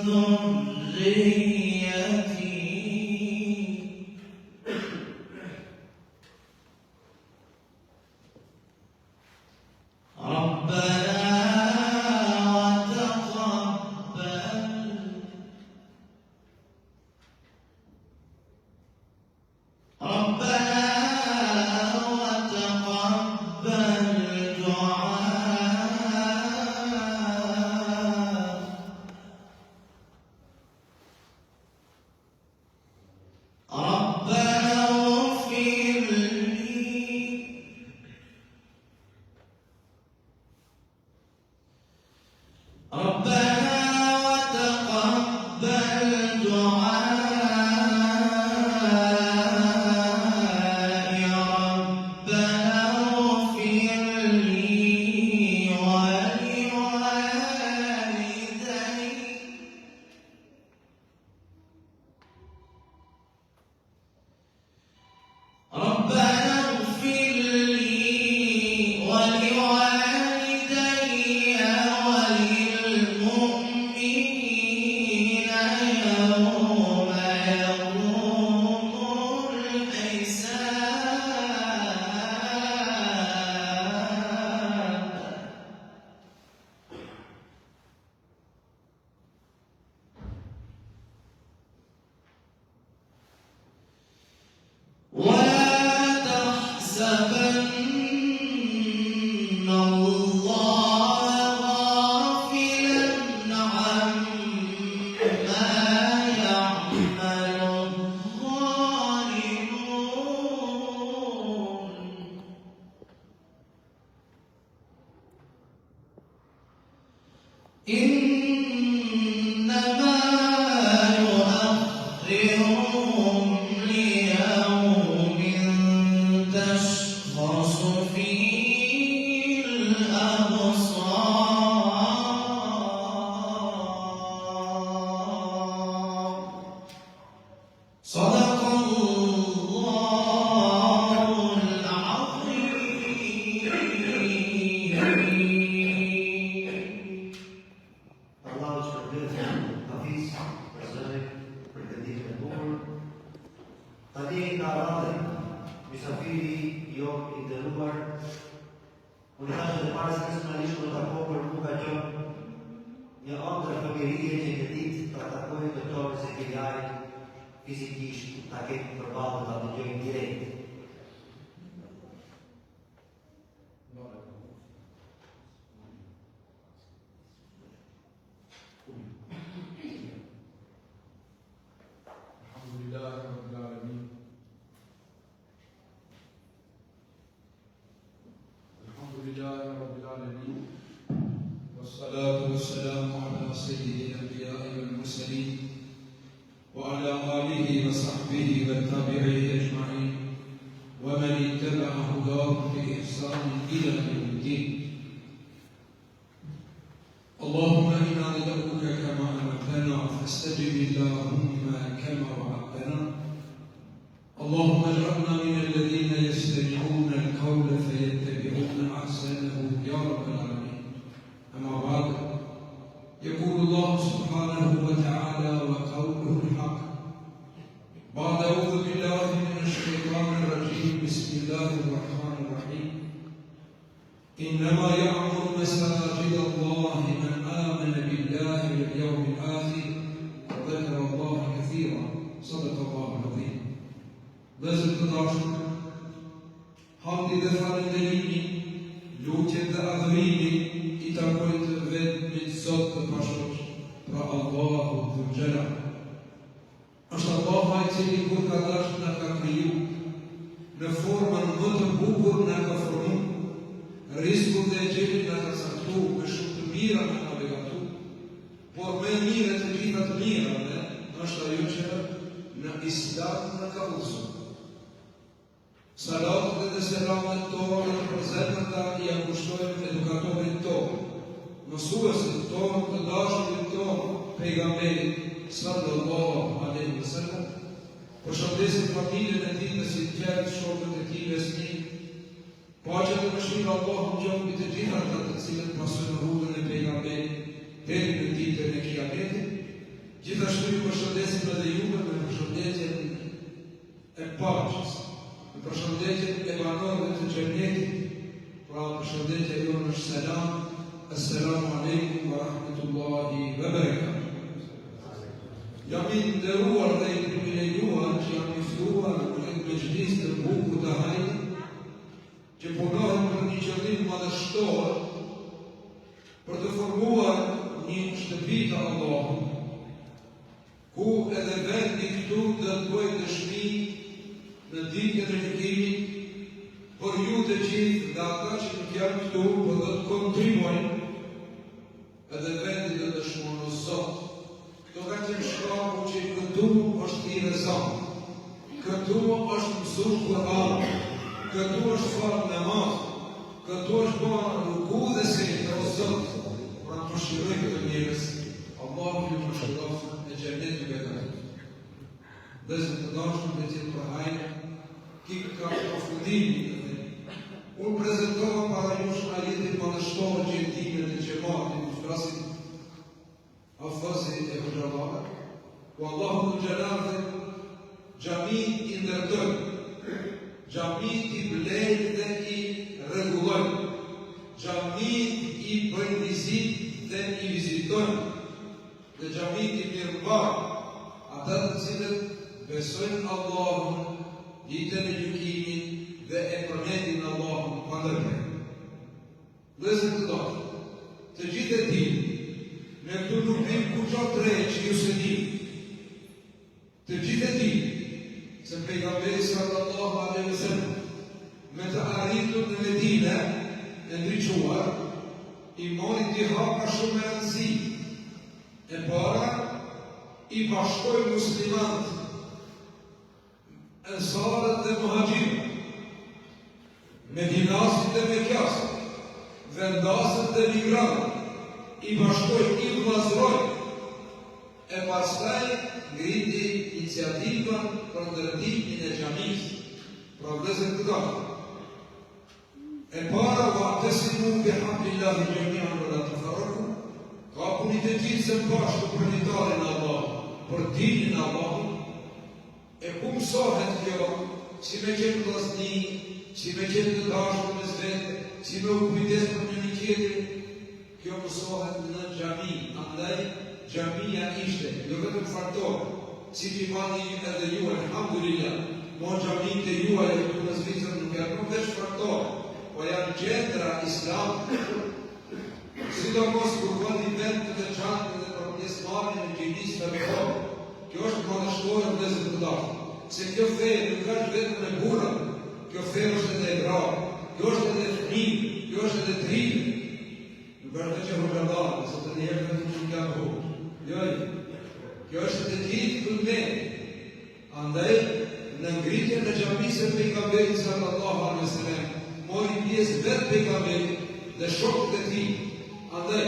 ذريتي. ربنا وتقبل تحسبن الله غافلا عما يعمل الظالمون إنما يؤخرهم ليوم تشخص فيه الأبصار صدق الله العظيم. Allah është shpërblet Hafiz për zëri, për këndimin e bukur. Tani ka ardhur mysafiri jo i nderuar. Unë thashë dhe para se personalisht do takoj për mua ka qenë një ëndër familje që në ditë ta takoj doktorin Zekeriaj fizikisht ta ketë përballë ta dëgjojmë direkt. الحمد لله رب العالمين والصلاة والسلام على سيد الأنبياء والمرسلين وعلى آله وصحبه والتابعين أجمعين ومن اتبع هداه بإحسان إلى يوم الدين. اللهم إنا ندعوك كما أمرتنا فاستجب اللهم كما وعدتنا. اللهم اجعلنا من الذين يستمعون القول فيتبعون أحسنه يا رب العالمين. أما بعد يقول الله سبحانه وتعالى وقوله الحق بعد أعوذ بالله من الشيطان الرجيم بسم الله الرحمن الرحيم إنما يعمر مساجد الله من آمن بالله واليوم الآخر وذكر الله كثيرا صدق الله العظيم. Vëzër të dashur, hamdi dhe falënderimi, lutjet dhe adhurimi i takojnë të vetmit Zot të pashtosh, pra Allahu Dhul Jalal. Është Allahu ai cili kur ka dashur na ka kriju, në formën më të bukur na ka formuar, rrezikun dhe gjelin na ka caktuar, me shumë të mira na ka begatu, por me mire të gjitha të mirave është ajo që në Islam na ka udhëzuar. Salatët dhe selamet tonë për zemrata i akushtojmë edukatorit tonë, mësuesit tonë të dashurit tonë, pejgamberit sallallahu alaihi wasallam. Përshëndesim familjen e tij dhe sinqert shokët e tij besnik. Paqja dhe mëshira e Allahut qoftë mbi të gjitha ata të cilët pasojnë rrugën e pejgamberit deri në ditën e Kiametit. Gjithashtu ju përshëndesim edhe juve me përshëndetjen e paqes. Përshëndetjen e banorëve të xhenetit, pra përshëndetja jonë është selam, assalamu alaikum wa rahmetullahi wa barakatuh. Jam i nderuar dhe i privilegjuar që jam i ftuar në këtë mezhlis të bukur të hajit, që punohet për një qëllim madhështor, për të formuar një shtëpi të Allahut, ku edhe vendi këtu do të bëjë dëshmi në ditën e gjykimit për ju të gjithë dhe ata që nuk janë këtu, por do të kontribuojnë edhe vendi do të dëshmojnë o Zot. Këto ka qenë shkaku që këtu është thirrë ezan, këtu është mësuar Kur'an, këtu është fal namaz, këtu është bërë ruku dhe sejdë o Zot. Pra mëshiroj këto njerëz, Allahu ju mëshiroft në xhenet ju bekat. Dhe se të dashur me qenë për hajnë, ki ka përfundimi të dhe. Unë prezentova para jush ajetin madhështor që e timet e gjematit, në flasin afazit e hëgjallarë, ku Allahu në gjallarë dhe gjamit i ndërtën, gjamit i blejt dhe i regullën, gjamit i bëjnë vizit dhe i viziton, dhe gjamit i mirëmbar, ata të cilët besojnë Allahun, ditën e gjykimit dhe e përmendin Allahun pa ndërprer. Vëllezër të dashur, të gjithë e dini, ne këtu nuk vim kur gjatë të re që ju se dini. Të gjithë e dini, se pejgamberi sallallahu alaihi wasallam me të arritur në Medinë e ndriçuar, i mori dy hapa shumë e rëndësi. E para, i bashkoi muslimanët, ensarët dhe muhaxhirët, medinasit dhe mekjasit, vendasët dhe migrantët, i bashkoi, i vllazëroi, e pastaj ngriti iniciativën për ndërtimin e xhamisë. Pra vëllezër të dashur, e para wa'tasimu bihablillahi jami'an wa la tafarraqu, kapuni të gjithë së bashku për litarin e Allahut, për dinin e Allahut. E ku mësohet kjo? Si me qenë vllazni, si me qenë të dashur mes vete, si me u kujdes për njëri tjetrin. Kjo mësohet në xhami. Andaj xhamia ishte jo vetëm faktor, si që imani edhe ju, alhamdulillah, mo xhamitë e juaj e këtu në Zvicër nuk janë veç faktor, po janë gjendra islam. Sidomos kur bën një vend të veçantë dhe për pjesëmarrjen e gjinjisë të kohë, kjo është madhështore vëllezër të dashur. Se kjo fe nuk është vetëm e burra, kjo fe është edhe e gra, kjo është edhe fëmijë, kjo është edhe trinë. Nuk është veç e hoxhallar, se të njëherë vetëm që nga burë. Jo, kjo është edhe gjithë vullneti. Andaj, në ngritjen e xhamisë së pejgamberit sallallahu alaihi wasallam, mori pjesë vetë pejgamberi dhe shokët e tij. Andaj,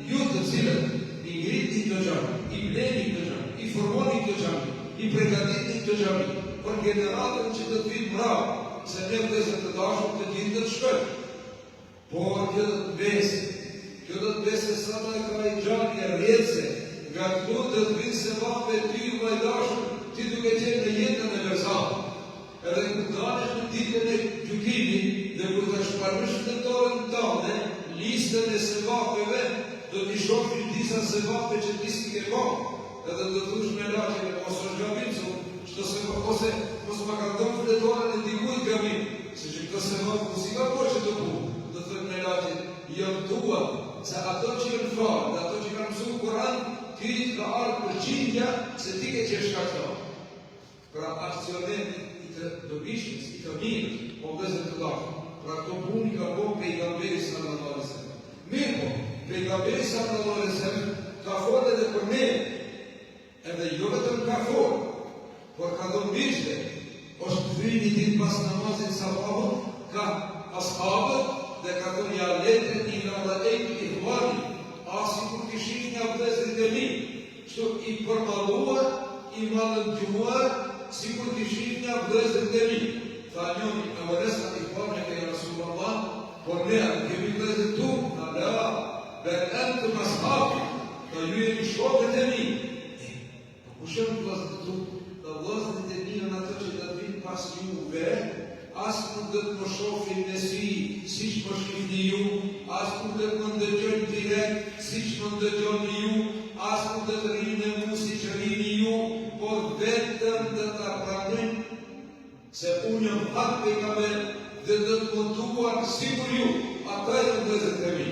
ju të cilët i ngritni këtë xhami, i bleni këtë xhami, i formoni këtë xhami, i përgatitni këtë xhami për generatën që do të vinë mbrapa, se ne vëllezër të dashur të gjithë të shkojmë. Por kjo do të besë, kjo do të besë sa të ka i gjallë e rrjedhse, nga këtu do të vinë sevape ty vllai dashur, ti duke qenë në jetën e veçantë. Edhe kur dalësh në ditën e gjykimit dhe kur të shpërndesh në dorën tënde listën e sevapeve, do t'i shohësh disa sevape që ti s'ke bërë. Edhe do të thush me laqen, ose është gabim, ose mos ma ka dhënë fletorën e dikujt gabim, se që këtë sevap ku si ka bërë që të punë, do të thënë me laqen, jam tua, se ato që janë farë dhe ato që kanë mësuar Kur'an, ti ka ardhur për qindja se ti ke qenë shkaktar. Pra aksionet i të dobishmës, i të mirës, po vëllezër të dashur, pra këto punë ka bërë pejgamberi sallallahu alaihi wasallam. Mirë po, pejgamberi sallallahu alaihi wasallam ka folë edhe për ne, edhe jo vetëm ka folë, por ka dhënë bishte, është thyrë një ditë pas namazit sabahut, ka ashabët dhe ka thënë ja letën një rrallajt i hvari, asi kur kishin nga vëllezërit e mi, kështu i përmalluar, i mallëngjuar, si kur kishin nga vëllezërit e mi. Tha njëri, e vëresa i hvari e Rasulullah, por ne kemi vëllezërit tu, ala, bel antum ashabi, ka ju jeni shokët e mi. Po shëmë vëllezërit tu, dhe vëllezërit e mi në ato që të vinë pas juve, asë nuk dhe të më shofin në si që më shkifni ju, asë nuk dhe të më ndëgjën direkt, si që më ndëgjën ju, asë nuk dhe të rinë e mu si që rinë ju, por vetëm dhe të pranën, se unë jam hak pejgamber dhe dhe të montuar sigur ju, ata e në vëllezërit e mi.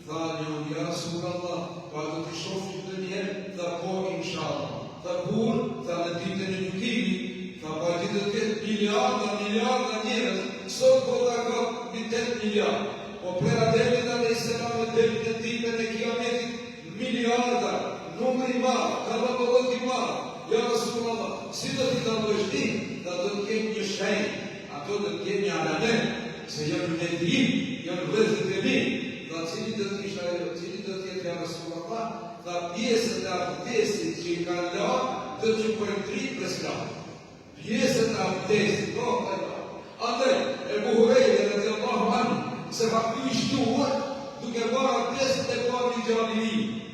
Tha njëri, ja Rasulullah, pa do të shofin të njerë, tha po inshallah. Tha kur, tha në ditën e gjykimit, tha pa gjithë të ketë miliarda njerëz, sot po ta ka 8 miliard. Po për Ademit a.s. deri në ditën e kiametit, miliarda, numër i madh, kalkullat i madh. Ja Rasulullah, si do t'i dallosh ti, da do të kemë një shenjë, ato do të kemë një alamet, se janë në ndrim, janë vëllezërit e mi. Tha cili do të isha ajo, cili do të jetë ja Rasulullah, tha pjesët e abdesit që i kanë lënë, do të përndri për sklavë. Pjesët e abdesit, andaj, e Buhurejre radhiyallahu anhu, se faktu i shtuar, duke marrë abdesit e pa një gjallëri.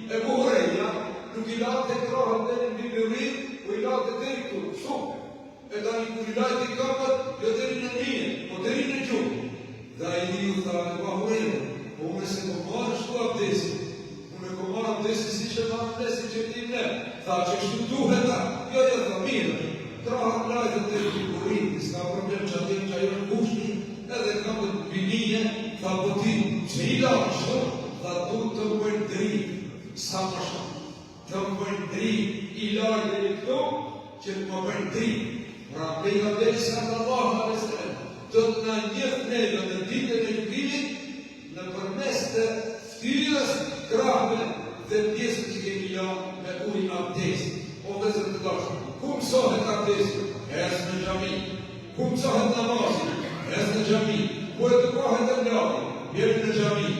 E Buhurejra nuk i latë të krohën dhe në biberit, po i latë të deri këtu, shumë. E tani kur i latë të kapët, jo deri në njën, po deri në gjumë. Dhe a i një u tha e Buhurejre, po unë se po marrë shtu abdesit, unë ko marrë abdesit si që marrë abdesit që ti ne, tha që shtu duhet ta, jo tha mirë. Trahat lajtë të të bukurit, s'ka problem që atim që ajo në kush, sa më shumë. Të më bëjnë drim i larë dhe i këto, që të më bëjnë drim. Pra pejgamberi sallallahu alaihi wasallam do të na njeh neve në ditën e gjykimit në përmes të ftyrës, krahëve dhe pjesën që kemi lanë me ujë abdest. O vëllezër të dashur, ku mësohet abdesti? Ecë në xhami. Ku mësohet namazi? Ecë në xhami. Ku edukohet evladi? Vjen në xhami.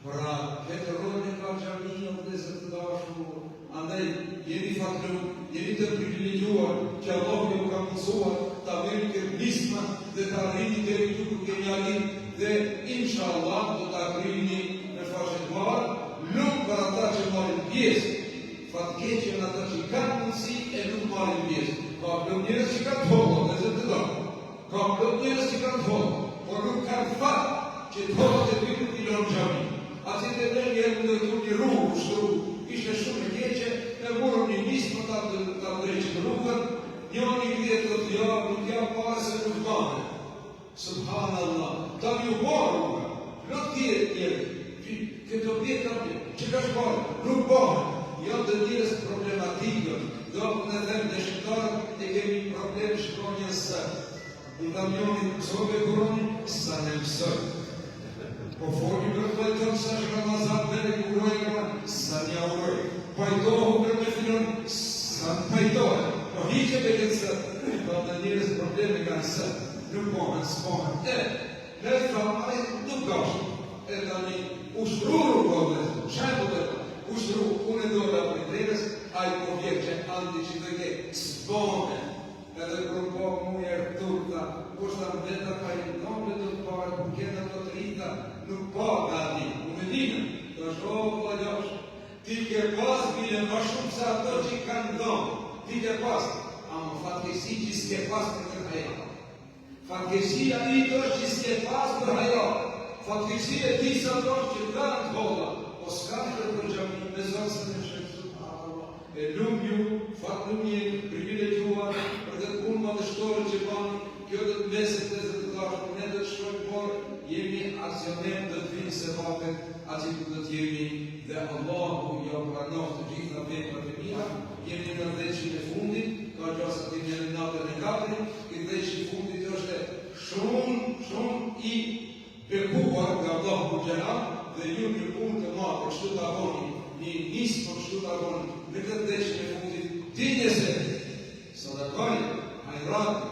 Pra, këtë rolën e ka xhami, o vëllezër të dashur. Andaj jeni fatlu, jeni të privilegjuar që Allah ju ka mësuar të aveni kërkisma dhe të arrini deri këtu ku keni arrit dhe inshallah do të arrini në fashën e parë, nuk për ata që marrin pjesë. Fatkeqja në ata që kanë mundësi e nuk marrin pjesë. Ka plot njerëz që kanë thonë, dhe zë të dërë. Ka plot njerëz që kanë thonë, por nuk kanë fat që të thonë të vinë të ilonë xhami. Ati të dhe njerë në të një rrugë, ushtru, ishte shumë e keqe, e morëm një nisë për ta drejqë rrugën, njëni vjetë të ja, nuk jam pare se nuk bane. Subhanallah, ta një barë rrugë, nuk tjetë njerë, këto vjetë ta vjetë, që ka shbarë, nuk bane, janë të njërës problematikën, do në dhe në shqiptarë e kemi problem shkronjën së. Në kamionit mësobe kuronin, sa ne mësojnë. Po foni për pajton sa është Ramazan dhe në kurojnë, sa një uroj. Pajtohu për me filon, sa në pajtohet. Po hiqe për këtë sëtë, do të njërës probleme kanë sëtë. Nuk pohën, s'pohën. Ne të famaj nuk gashtë. E të një ushtruru kodës, shajtë ushtru, unë e dole për i drejnës, a i po vjetë që andi që të ke s'pohën. Edhe kërë po mu e rëturta, kushta më veta pa i nëmre do të parë, për kena do të rita, nuk pa gati, unë e dinë, të është o vlagjosh, ti ke pas bile ma shumë se ato që i kanë dhonë, ti ke pas, ama fatkesi që s'ke pas për këtë haja. Fatkesia i të është që s'ke pas për haja, fatkesia ti sa të është që kanë të holla, o s'kanë të për gjami, me zonë se në shëtë, e lumë ju, fatë lumë jetë, privilegjuar, për dhe punë madhështore që bani, kjo dhe të meset dhe të dashë, ne dhe të shkojnë por, jemi aksionem dhe të vinë se vatet, ati ku dhe të jemi, dhe Allahu ja pranof të gjitha veprat e mira, jemi në dheqin e fundit, ka gjasa të një në natën e katërin, i dheqin e fundit është shumë i bekuar nga Allahu Gjellar, dhe ju një punë të ma për shtu të agoni, një nisë për shtu të agoni, në këtë dheqin e fundit, ti njëse, sadakaj, hajrati,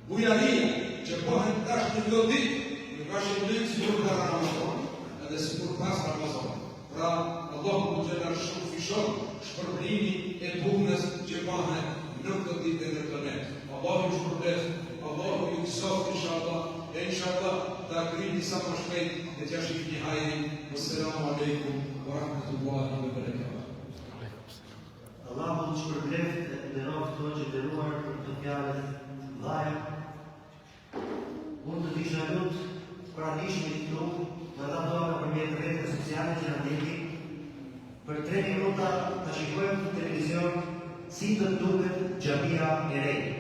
bujaria, që bëhen tash në këtë ditë, nuk është e lëjtë si kur ka Ramazan, edhe si kur pas Ramazan. Pra, Allahu më gjelar shumë fishon, shpërblimi e punës që bëhen në këtë ditë e në të ne. Allahu ju shpërblet, Allahu ju kësof, inshallah, e inshallah, të akrini sa më shpejt, dhe t'ja shif një hajri. Wassalamu alaikum, wa rahmatullahi wa barakatuh. Allahu të shpërblet dhe rofë të që të ruar për të fjallet dhaja. Unë të tisha lutë pra nishme të këtu, në ta dojnë për mjetë rrëtë sociale që në ndeki, për 3 minuta të shikojmë të televizion si të duket xhamia e rejtë.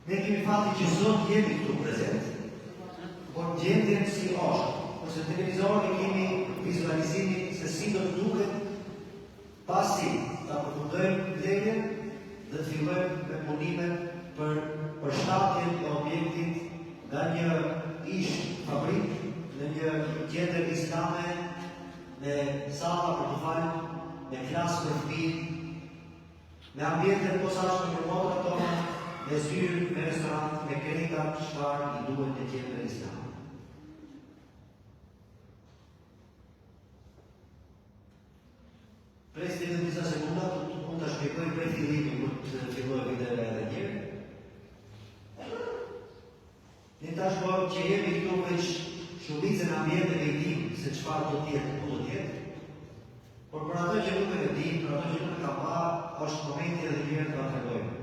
Ne kemi fati që sot jemi këtu prezent, por gjendjen si është, ose televizor e kemi vizualizimin se si të duket pasi të përfundojmë legjen dhe të fillojmë me punime për përshtatjen e objektit nga një ish fabrik në një tjetër islame me sala për të falë, me klasë për fëmijë, me ambjente të posaçme për motrat tona, me zyrë, me restorant, me kerika, çfarë i duhet e tjetër islame. Presti në disa sekunda, unë të shpjegoj për fillimi, kur të filloj videoja edhe njërë. Ne tashmë që jemi këtu veç shumicën ambjente e dim se çfarë do të jetë, ku do të jetë. Por për ato që nuk e dim, për ato që nuk e ka pa, është momenti edhe njërë të atregojmë.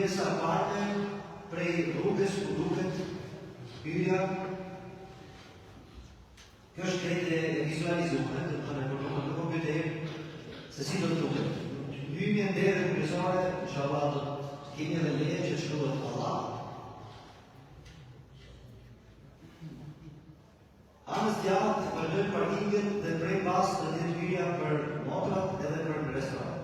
pjesa parte prej rrugës ku duket hyrja. Kjo është krejt e vizualizuar, të thënë për në kompjuter, se si do të duket. Hyrje në derën kryesore, inshallah do të kemi edhe leje që shkruhet Allah. Anës djathtë vazhdojnë parkingën dhe prej pas të jetë hyrja për motrat edhe për restorant.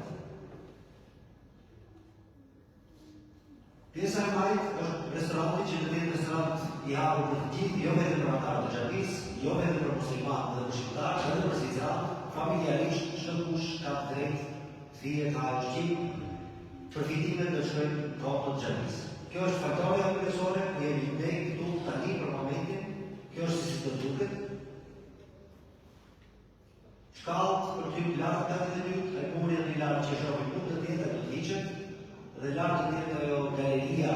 Pjesa e majtë është restoranti që të jetë restorant i hapur për të gjithë, jo vetëm për anëtarët e xhamisë, jo vetëm për muslimanë dhe besimtarë, edhe për secilin, familjarisht çdo kush ka drejt të fije të hajë ushqim, përfitimet të shkojnë në konto të xhamisë. Kjo është faktoria kryesore ku jemi ne këtu tani për momentin. Kjo është si të duket. Shkallët për ty lartë 82, e kurja një lartë që shohim nuk të tjetë të liqet, dhe lartë të tjetë ajo galeria,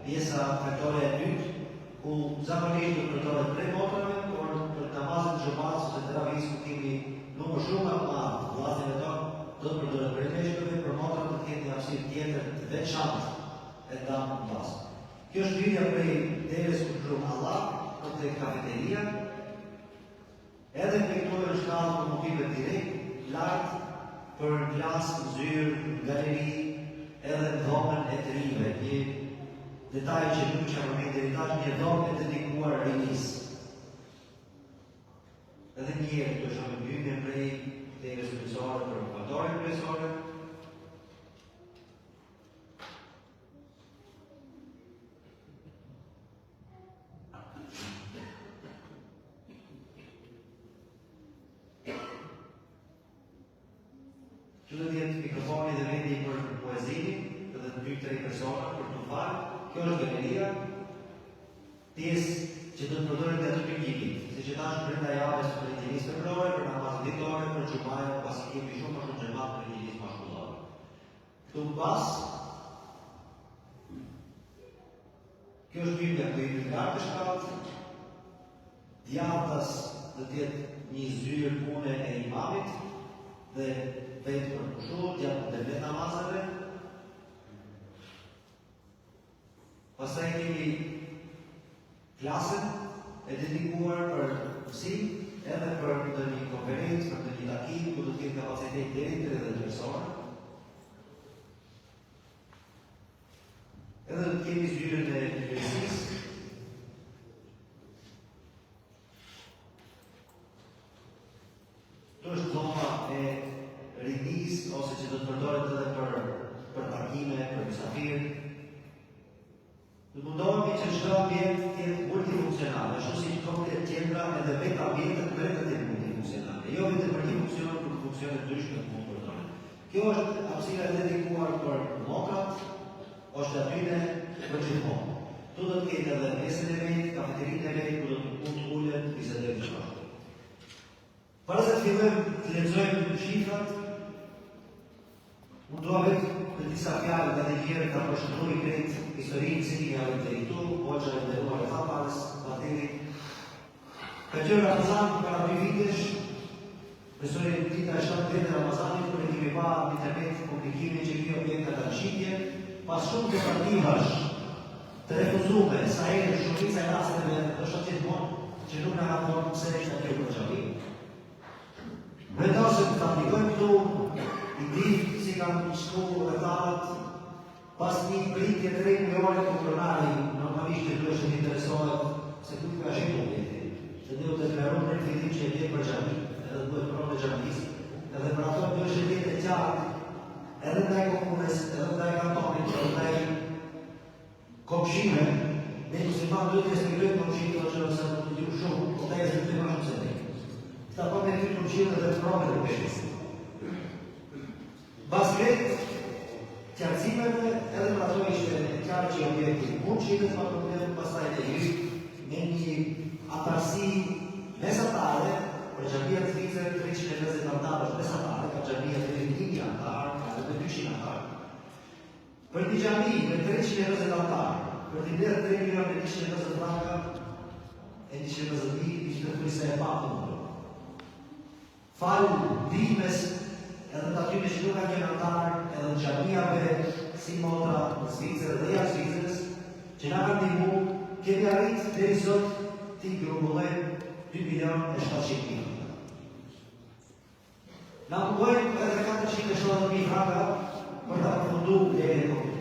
pjesa faktoria e dytë, ku zakonisht do përdoret prej motrave, por për namazet të xhamatës ose teravihës ku kemi numër shumë të madh vllazëve tonë, do të përdoret prej meshkujve, për motrat të tjetë një hapësirë tjetër të veçantë e damë në bazë. Kjo është hyrja prej derës ku shkruhet Allah, të kafeteria, edhe për këto në shkallë për motive direkt, lartë për klasë, zyrë, galeri, edhe dhomën e të rive, një detaj që nuk që përmejnë të ritash, një dhomë e dedikuar rinis. Edhe njerë të shumë bjyme prej derës kryesore për faktorin kryesore, që do tjetë mikrofoni dhe vendi për poezimin, edhe të 2-3 persona për të falë. Kjo është galeria, pjesë që do të përdoret nga të përgjimit, si që tash brenda javës për injinis februare, për namazë ditore, për xhumaja, pasi kemi shumë më shumë xhamat për injinis mashkullore. Këtu pas, kjo është Biblia ku i në lartë shkallë, djathtas do tjetë një zyrë pune e imamit, dhe vetë për pushur, gjatë dhe vetë namazave. Pastaj kemi klasën e dedikuar për mësim, edhe për të një konferencë, për të një takim, ku do të kemë kapacitet deri 30 persona. Edhe do të kemi zyrën e kryesisë. Kjo është zona e rinis, ose që do të përdoret edhe për takime, për mysafirë. Do mundohemi që çdo ambient të jetë multifunksional, ashtu si konkret qendra edhe vetë ambientet vetë të jenë multifunksionale, jo vetëm për një funksion, për funksione të ndryshme të mund përdoren. Kjo është hapësira e dedikuar për motrat, është atyre për gjithmonë. Tu do të ketë edhe mesën e vet, kafeterinë e vet, ku do të mund të ulet, bisedojmë gjithashtu. Para se të fillojmë të lexojmë shifrat, unë dua vetë për disa fjalë nga të tjerë ta përshkruaj krejt historinë si kemi arritur këtu, hoxha e nderuar e Fapares, Bateri. Ka qenë Ramazan para 2 vitesh, besoj dita e 7 e Ramazanit, kur e kemi pa në internet publikimin që kjo objekta ka shitje, pas shumë tentativash të refuzume, sa herë shumica e rasteve është gjithmonë që nuk na ka thonë pse është aty për xhami. Vendosëm të aplikojmë këtu, i di si kanë shku rrethanat, pas një pritje 3 milione kulturali, normalisht që kjo është interesohet se ku ka shqitu objekti, se ne u deklaruar në fillim që e vjen për xhami, edhe duhet pronë e xhamisë, edhe për ato kjo është vjetë e qartë, edhe ndaj komunës, edhe ndaj kantonit, edhe ndaj komshime, ne musliman duhet të respektojmë komshime që nëse nuk të gjuhë shumë, po ta respektojmë ma shumë se ne. Ta po me ty komshime dhe të pronë dhe peshës. Bas vetë, qartësimeve, edhe për ato ishte e qarë që objekti mund qimet, ma problem pastaj të hyrë me një atarësi mesatare, për xhamia të Zvicër 320 antarësh mesatare, ka xhamia të 1.000 antarë, ka edhe 200 antarë. Për një xhami me 320 antarë, për të blerë 3 milion me 120 franka, e 120.000 ishte të se e patë në Falë dhimes edhe të atyre që nuk ka një antarë, edhe në xhamiave si motra në Zvicër dhe jashtë Zvicrës, që na kanë ndihmu, kemi arrit deri sot t'i grumbullojmë 2.700.000. Na mungojnë edhe 470.000 franka për ta përfundu lejën e Covid.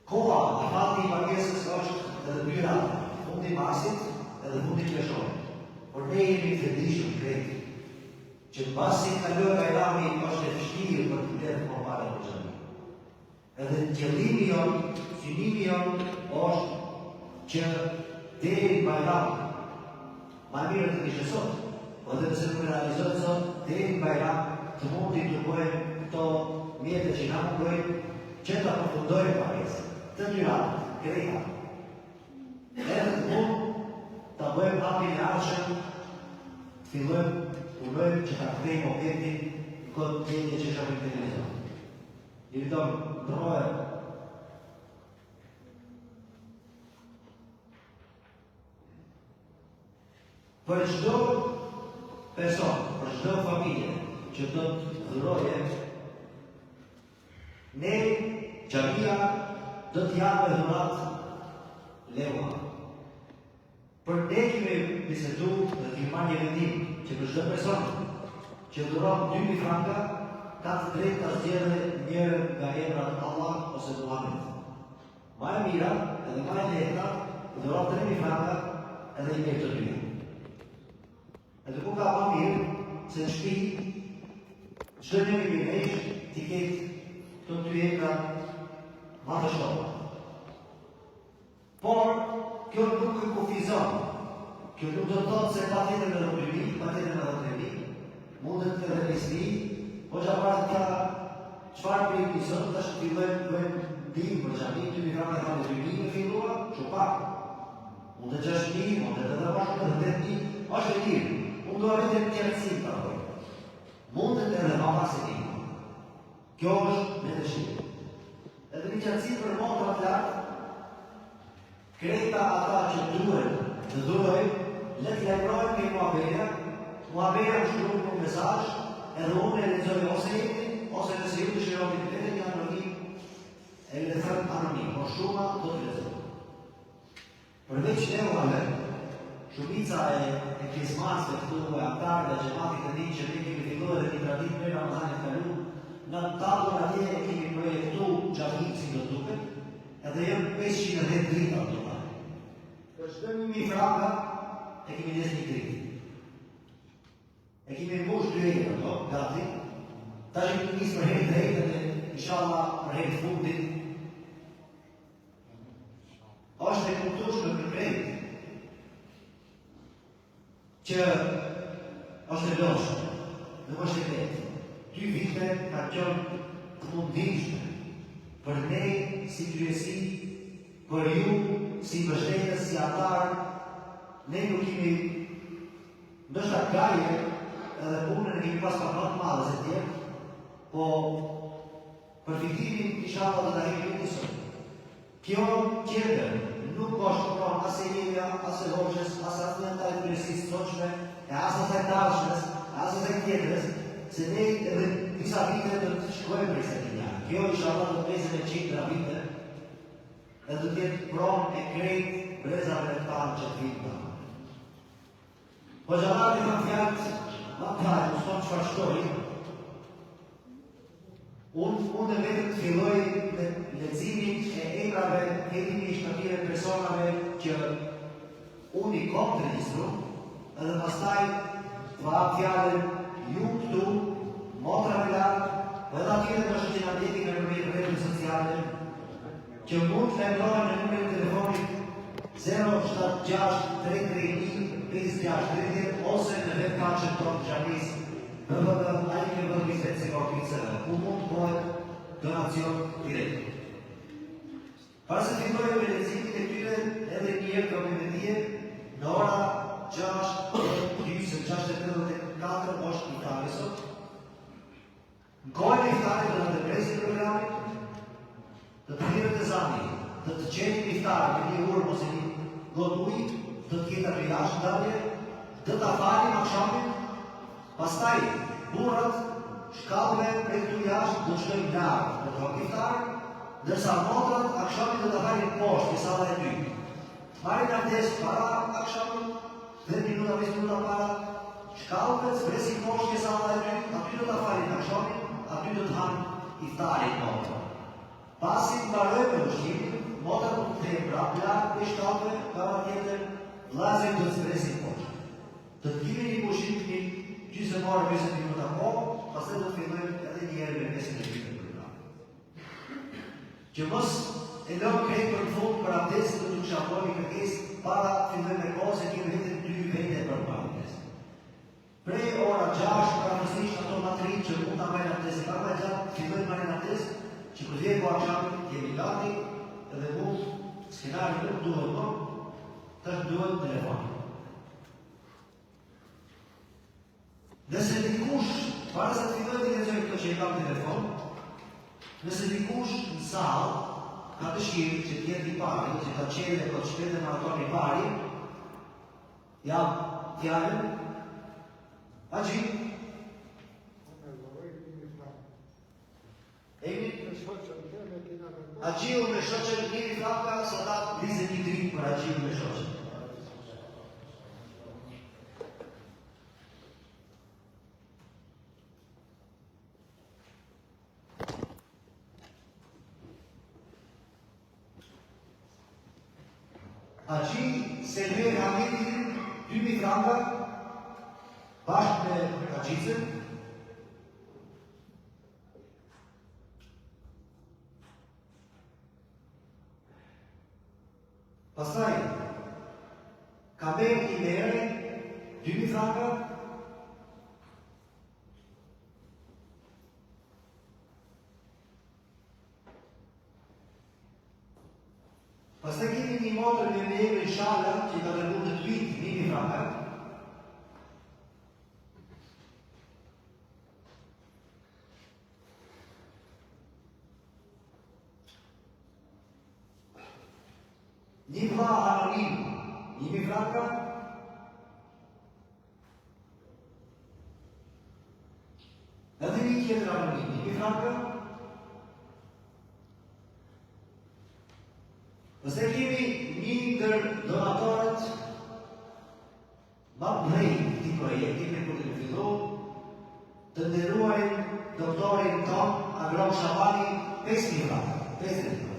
Koha e fati i pagesës është edhe 2 radhë, fundi marsit edhe fundi qershorit. Por ne jemi të vendishëm krejt, që pasi kaloi Bajrami është e vështirë për të blerë kombare për xhami. Edhe qëllimi jon, synimi jon është që deri Bajrami, ma mirë të kishte sot, po dhe nëse nuk realizohet sot, deri Bajram të mund t'i dukojnë këto mjete që na mungojnë që ta përfundojnë pagesën. Të njëratë, krejta. Edhe të mund ta bëjmë hapin e arshëm, të fillojmë, urojmë që ta kthejmë objektin në këtë gjendje që shohim në televizor. Invitom ndrohet për çdo person, për çdo familje që do të dhuroje, ne xhamia do të japë dhurat leua. Për ne kemi bisedu dhe kemi marrë një vendim që për çdo person që dhuron 2.000 franka ka të drejtë ta zgjedhë njëri nga emrat Allah ose Muhammed. Ma e mira edhe ma e lehta dhuron 3.000 franka edhe i mirë të dy. Edhe ku ka ma mirë se në shtëpi çdo njeri me nesh t'i ketë këto 2 ekra ma të shtolla. Por kjo nuk e kufizon. Kjo nuk do të thotë se patjetër me 2.000, patjetër me 3.000, mundet edhe 5.000, po xhaparat ka çfarë për i sot tash fillojmë dim për xhamin 2.000 franka ka 2.000 me filluar, çu pak. Mund të 6.000, mund të edhe më shumë të 8.000, është e mirë. Unë do arritem të qetësim për ato. Mundet edhe më pas e tim. Kjo është me dëshirë. Edhe një qetësim për motra të lartë, krejta ata që duhet të dhurojnë, le të lajmërojnë me Muabeja më shkruajnë një mesazh, edhe unë e lexoj ose jetin, ose nëse ju dëshironi të vetëm një anonim, e le thënë anonim, por shuma do të lexoj. Përveç ne Muabeja, shumica e pjesëmarrësve këtu e antarëve të xhamatit të dinë që ne kemi filluar edhe një traditë me Ramazanit të kaluar, në tallën atje e kemi projektu xhamin si do duket, edhe janë 510 drita total. Për çdo 1.000 franka e kemi nisë një dritë. E kemi mbush 2 ekra ato, gati. Tash e kemi nisë për herë drejtë dhe inshallah për herë fundit. Është e kuptueshme për krejt që është e lodhshme, nuk është e lehtë. 2 vite ka qenë të mundishme për ne si kryesi, për ju si mbështetës, si antar, ne nuk kemi ndoshta gaje edhe punën e kemi pas pak më të madhe se tjerë, po përfitimin inshallah do ta kemi nisur. Kjo tjetër nuk është pron as e Ilja, as e Hoxhës, as asnjëta e kryesisë sotshme, e as asaj dashmes, as asaj tjetrës, se ne edhe disa vite do të shkojmë për Setinja. Kjo inshallah do të vëzë në 100 vite, edhe do të jetë pronë e krejt brezave të tanë që të vitë. Po xhamati kanë fjalë, ma parë, më s'kam çfarë shtoj. Unë vetëm të filloj me leximin e emrave, hedhimi i shtatirë personave që unë i kom të regjistru, edhe pastaj të hap fjalën ju këtu, motra me lartë, edhe atyre të është që nga ndjekin në përmjet rrjeteve sociale, që mund të lajmërohen në numrin e telefonit 076 331 5630 ose në web kaqen tonë xhamis www.ajkevëndvizet.se, ku mund të bëhet donacion direkt. Para se fillojmë me leximin e tyre, edhe një herë komendie në ora 6:34 është iftari sot. Në kohën e iftarit do të ndërpresim programin, do të thirrët e zani, do të qenim iftar me një urë ose një gotë ujë, do të ketë aprilash dalje, do ta falim akshamin, pastaj burrat shkallëve prej këtu jashtë do të shkojnë larg në tokë iftar, ndërsa motrat akşamit do të halin poshtë në sallën e dytë. Marrin abdes para akşamit, 10 minuta, 20 minuta para shkallëve, zbresin poshtë në sallën e dytë, aty do të falin akşamit, aty do të hanë iftarin motrat. Pasi mbarojnë me ushqimin, motrat do të kthehen prapë larg prej shkallëve, para tjetër vllazërit do të zbresin poshtë. Të ktheheni ushqimin gjysmëore 20 minuta pastaj do të fillojmë edhe një herë me 5 minuta për ta. Që mos e lëm krejt për fund për abdes të të shaponi kërkesë para fillojmë me kohë se kemi vetëm 2 vende për abdes. Prej ora 6 praktikisht ato matrit që mund ta marrin abdes para më gjatë, fillojmë marrin abdes që kur vjen koha akşamit kemi gati edhe mund skenari nuk duhet më, tash duhet telefon. Nëse dikush, para se të filloj të lexojë këto që i kam telefon, nëse dikush në sallë ka dëshirë që të jetë i pari, që ta çelë ato shpejtë maraton i pari, jap fjalën. Haxhi. Haxhiu me shoqën e tij flaka sa ta 20 dritë për haxhiu me shoqën. Haxhi se vjen Hamidin 2000 franka bashkë me haxhicën. Pastaj Kamer i merë 2000 franka. Pastaj kemi një motër me emrin Shala që ka dërguar në tweet 1000 franka. Një vlla anonim 1000 franka. Edhe një tjetër anonim 1000 franka. Pastaj kemi një ndër donatorët më të mëdhenj të këtij projekti me kur të fillon të nderuarin doktorin ton Agron Shabani 5000 franka. 5000 franka.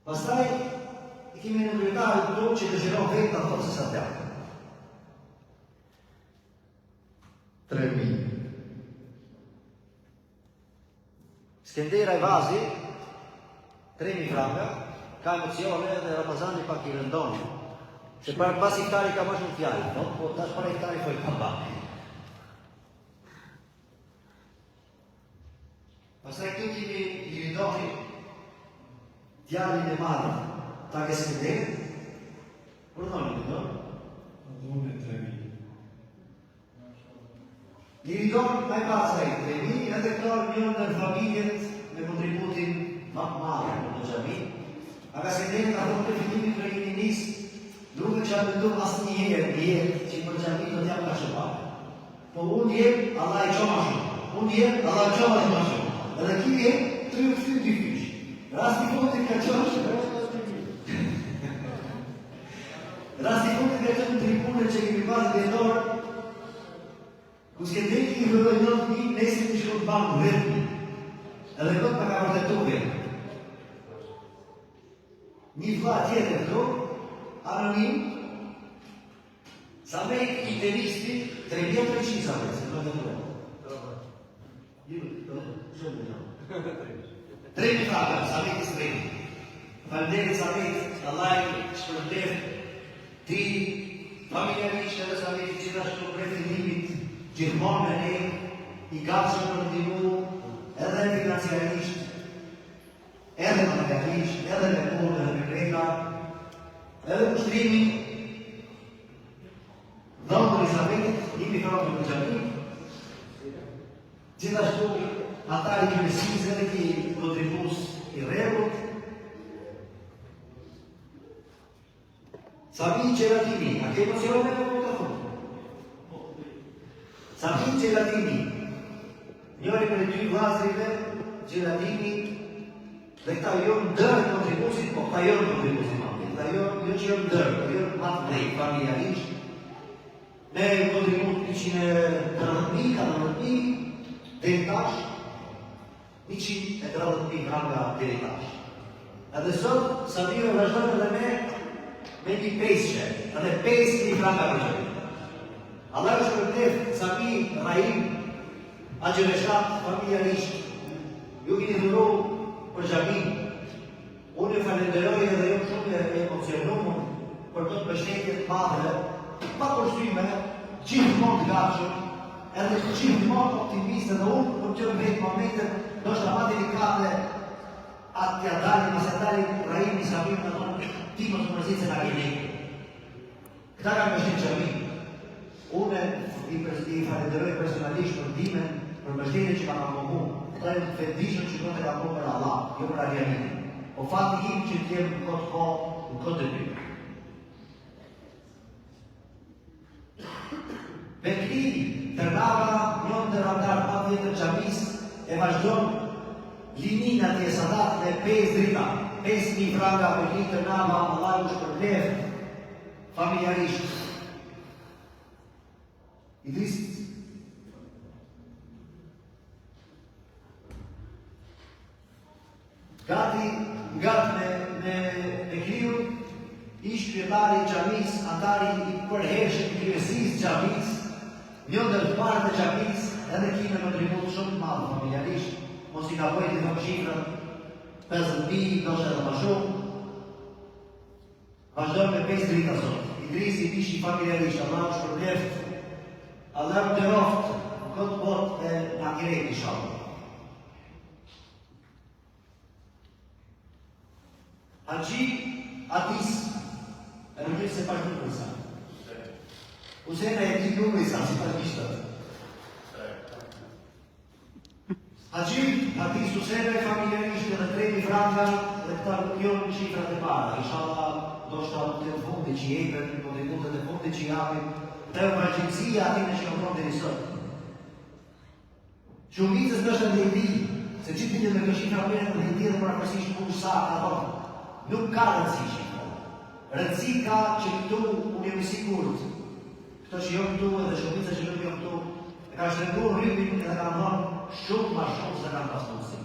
Pastaj i kemi në kryetarë të tonë që dëshiron vetë të thotë se sa plakë. 3000. Skendera i Vazi 3000 franka, ka emocione dhe Ramazani pak i rëndon. Se para pas iftari ka më shumë fjalë, po tash para iftari fol kamba. Pastaj këtu kemi Liridoni djalin e madh ta Skender. Por non do. Adone 3000. Liridon ai pasaj 3000 edhe këto një ndër familjet me kontributin më të madh në xhami. Aga Skender ka dhënë të fillimit për një nis, nuk e çfarë do asnjëherë që për xhami do të jap ka shumë. Po unë jem Allah i çoma shumë. Unë jem Allah i çoma shumë. Edhe ki jem 3 dy fish. Rasti fundit ka qenë Rasti fundit ka qenë tribune që kemi pasur dhjetor, ku Skenderi i vëlloi 9000, nesër të shkon banku vetëm. Edhe kot pa ka vërtetuar vetë. Një vlla tjetër këtu, anonim, sa me i tenisti, 300 sa me, se në vëlloi. Shumë në 3000 franka, sa me i strejnë. Falderit sa me i, Allah i shpërblef, ti, familjarisht edhe sa me i gjithashtu prej fillimit, gjithmonë me ne, i gatshëm për ndihmu, edhe financiarisht, edhe materialisht, edhe me punë, edhe me kreta, edhe pushtrimin, dhe derofi në gjami, gjithashtu ata i kërësizë edhe ki kontribus i rregullt. Sami Gjelatini, a ke emocione në mikrofon? Sami Gjelatini, njëri për dy vllazërive, Gjelatini, dhe këta jonë ndërë kontribusit, po këta jonë kontribusit ma të, këta jonë jo që jonë ndërë, po jonë ma të dhejtë, familjarisht. Ne kontribut 130.000, dhe tash, 130.000 franga dhe tash. Edhe sot, Samir vazhdojnë edhe me një peshe, edhe 5.000 franga për gjëri. Allah është përtef, Samir, Rahim, Agjereshat, familjarisht, ju kini dhuru për gjami. Unë e falenderoj edhe jo shumë e emocionumë për të mbështetjet madhe, pa përshtyme, gjithmonë të gatshëm, edhe gjithmonë optimiste dhe unë për të vetë momente ndoshta ma delikate atë t'ja dalin, nëse dalin Rahimi, Samir në tonë, ti më të mërzit se nga keni. Këta ka mbështet gjami. Unë i falenderoj personalisht për ndimen, për mbështetjet që ka nga mëmu. Këta e të vendishëm që do të ka mëmu për Allah, jo për Arianitin. O fati im që t'jem në këtë ko, në këtë të ty. Beklini, Tërnava, njën të randar pa vjetër gjamis, e vazhdojnë linin atje sadat me 5 drita, 5.000 franga për një Tërnava, Allah u shpërblev, familjarisht. Idris, gati me kriju, ish kryetari i gjamis, antari i përhershëm i kryesis gjamis, njën dhe të parë të gjamis, edhe kime në tribut shumë të madhë familjarisht, mos i ka pojt i thëmë shifrën, 50.000, ndoshtë edhe ma shumë, vazhdojmë me 5 drita sot. Idris i pishi familjarisht, Allah është përbleft, Allah më dëroft, në këtë bot e në akiret i shabë. Haji Atis, e në gjithë se pashtu në përsa. Usena e ti nuk përsa, si pashtishtët. Haji Atis Usena e familjarisht edhe 3.000 franga dhe këta nuk jonë në shifrat e para. Inshallah, do shta të në fundi që jepën, në kontributet e fundi që japim, dhe më rëgjimësia ati në që në fronde një sot. Shumicës nështë në hindi, se qitë një me këshin framene në hindi dhe për përsi shku sa ka thonë. Nuk ka rëndësi shiko. Rëndësi ka që këtu unë jemi sigurët. Këto që jo këtu edhe shumica që nuk jo këtu, e ka shtengu rrimin edhe ka thonë shumë ma shumë se kanë pas mundësi.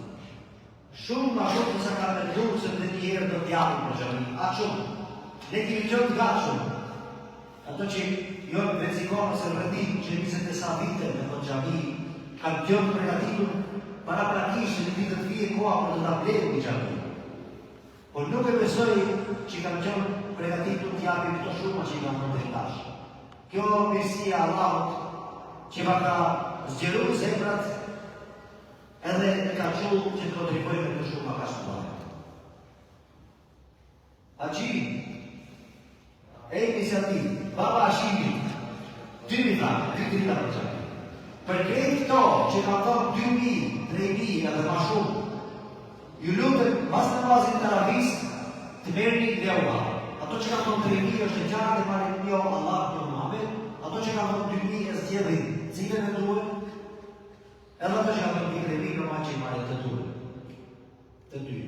Shumë ma shumë se kanë me dhurë se dhe njerë do t'japin për gjami. A shumë. Ne kemi qënë të gatë shumë. Ato që jo në vezikonë se rëndim që 25 vite me të gjami, kanë qënë të pregatitur para prakishtë në vitët vije koha për të tableru i gjami. Por nuk e besoj që kanë qënë pregatitur t'japin këto shumë që i kanë në të tash. Kjo mirësia Allahut që va ka zgjeru zemrat edhe e ka qullë që të kontribojnë me të shumë a ka shkullare. Haji, e iniciativë, Baba Hashimi, 2.000 franga, 2.000 për qëmë. Për krejtë këto që ka thonë 2.000, 3.000 edhe ma shumë, ju lutëm, mas në bazin të ravis, të merni dhe Allah. Ato që ka thonë 3.000 është e gjarë dhe marit një Allah në Muhammed, ato që ka thonë 2.000 e zgjedhin cilën e duhet, edhe ato që ka thonë 3.000 në ma që i marit të duhet. Të dy.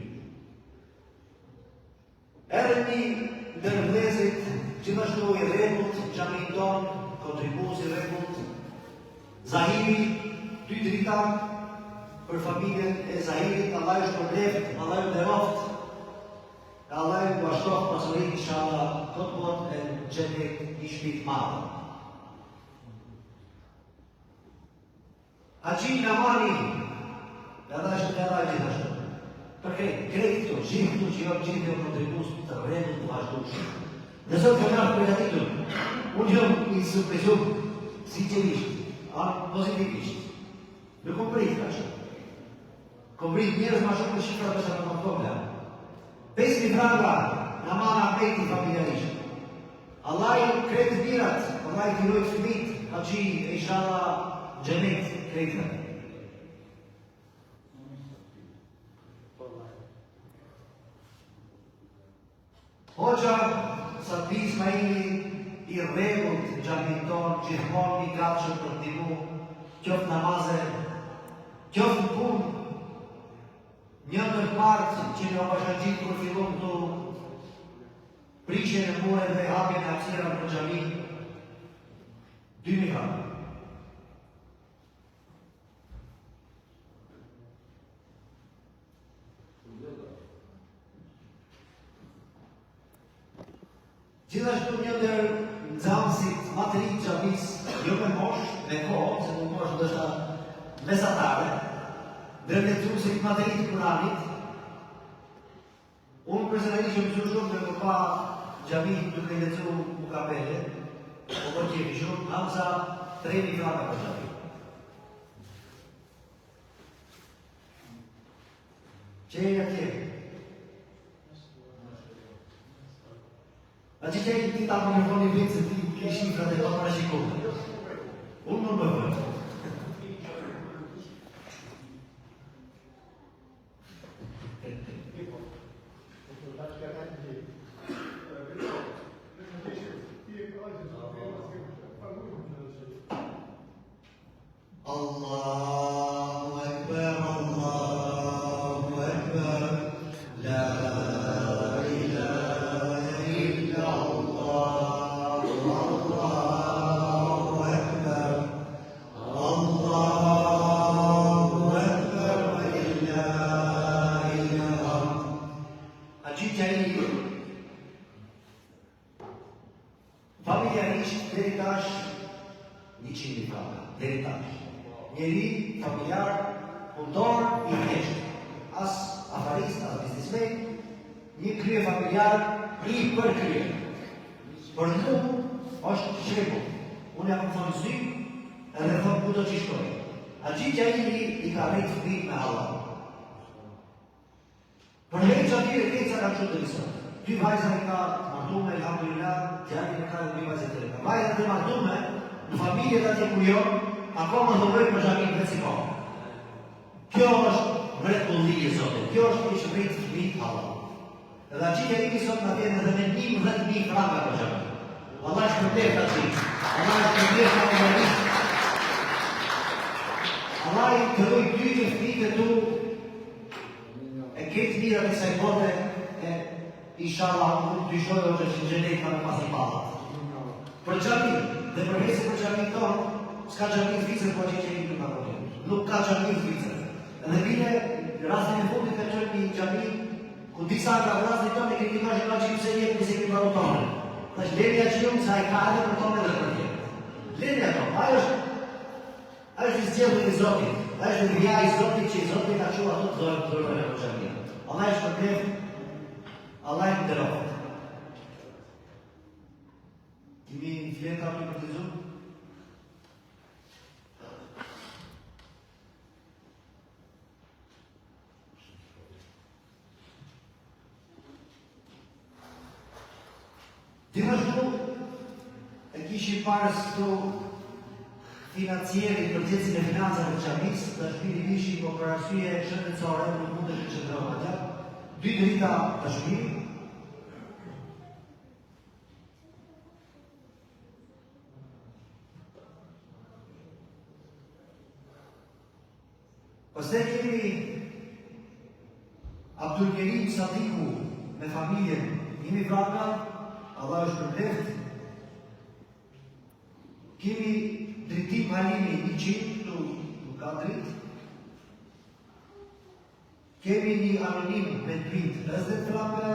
Edhe një ndërvlezit, gjithashtu i rregullt, gjami tonë, kontribus i rregullt, Zahiri, 2 drita, për familjen e Zahirit, Allah është përbleft, Allah është deroft, Allah është bashkot pasurit, inshallah, këtë bot e gjenet një shpit madhe. Haji Namani, edhe është të edhe gjithashtu. Për krejtë këtu, gjithë këtu që jo gjithë jo kontribus të rregullt të vazhdushë. Dhe sot ka nërë pregatitur, unë jam i surprizum, sincerisht, pozitivisht. Nuk kom prit ka që. Kom prit njërës ma shumë në shifra përsa në problem. 5.000 franga në mana pejti familjarisht. Allah i kretë mirat, Allah i kirojt fëmit, Haxhi inshallah xhenet krejtë. Hoxha Safi Ismaili i rregullt xhamin ton, gjithmonë i gatshëm për ndihmu, qoftë namaze, qoftë punë. Një ndër partë që në bashkëgjit kur fillon këtu prishjen e mure dhe hapjen e hapësirave për xhami, 2000 franë. Gjithashtu një ndër nxënësit më të rinj xhamis, jo me moshë, me kohë, se nuk moshë ndoshta mesatare, drejtuesit më të rinj të Kuranit. Unë personalisht jam mësuar shumë me pa xhami duke lexuar mukabele, po kemi shumë Hamza 3000 franka për xhami. Çe atje. A që që ti ta më nëmoni vetë se ti ke shifrat e tonë rashikohë. Unë nuk më vërë. Allahu Ekber, Allahu Ekber, la familjarisht deri tash 100.000 franka, deri tash. Njeri familjar, punëtor, i thjeshtë. As afarist, as biznesmen, një krye familjar, i për krye. Për mu, është shreku. Unë jam thonë sy, edhe thonë kudo që shkoj. Haxhitja i ka rejtë fëmijët me Allah. Për rejtë që atyre keca ka qëtë të visot. Ty vajza i ka martume, alhamdulillah, djali i ka dhe dy vajzë të rejtë. Vajza të martume, në familjet atje ku jo, akoma dhurojnë për xhamin dhe si po. Kjo është mrekulli e Zotit. Kjo është i shërbejt fëmijët Allah. Edhe haxhitja i sot në vjen edhe me 11.000 franka për xhamin. Allah shpërblet aty. Allah shpërblet në mëmërisë. Allah i këroj ty të fëmijët e tu e këtë mirat e kësaj bote e inshallah unë të shojë që në xhenet ka me pasi palat. Për xhamin dhe për hesë për xhamin tonë, s'ka xhamin të Zvicër po që i nuk ka problem. Nuk ka xhamin të Zvicër. Edhe vine rastin e fundit të qënë një xhamin ku disa nga rastin tonë e këtë një që ka që pëse jetë nëse këtë baro tonë. Dhe që lenja që jumë sa i ka edhe për tonë edhe për tjetë. Lenja tonë, ajo është i zgjedhur i Zotit. Ajo është vija i Zotit që i Zotit ka qua ato të dhërën e për xhamin. Allah është për krem, Allah i mëndërofët. Kimi një fjeta për për të zumë? Gjithashtu, e kishim parës këtu financieri për gjithësin e financave të xhamisë, dhe shpiritishi po për arsye shëndetësore nuk mund të shëndetërohet atje. 2 drita të shpiri. Pastaj kemi Abdulkerim Sadiku me familjen 1.000 franka, Allah është përbleft. Kemi Dritim Halimi 100, nuk ka dritë. Kemi një anonim me dritë 50 franka.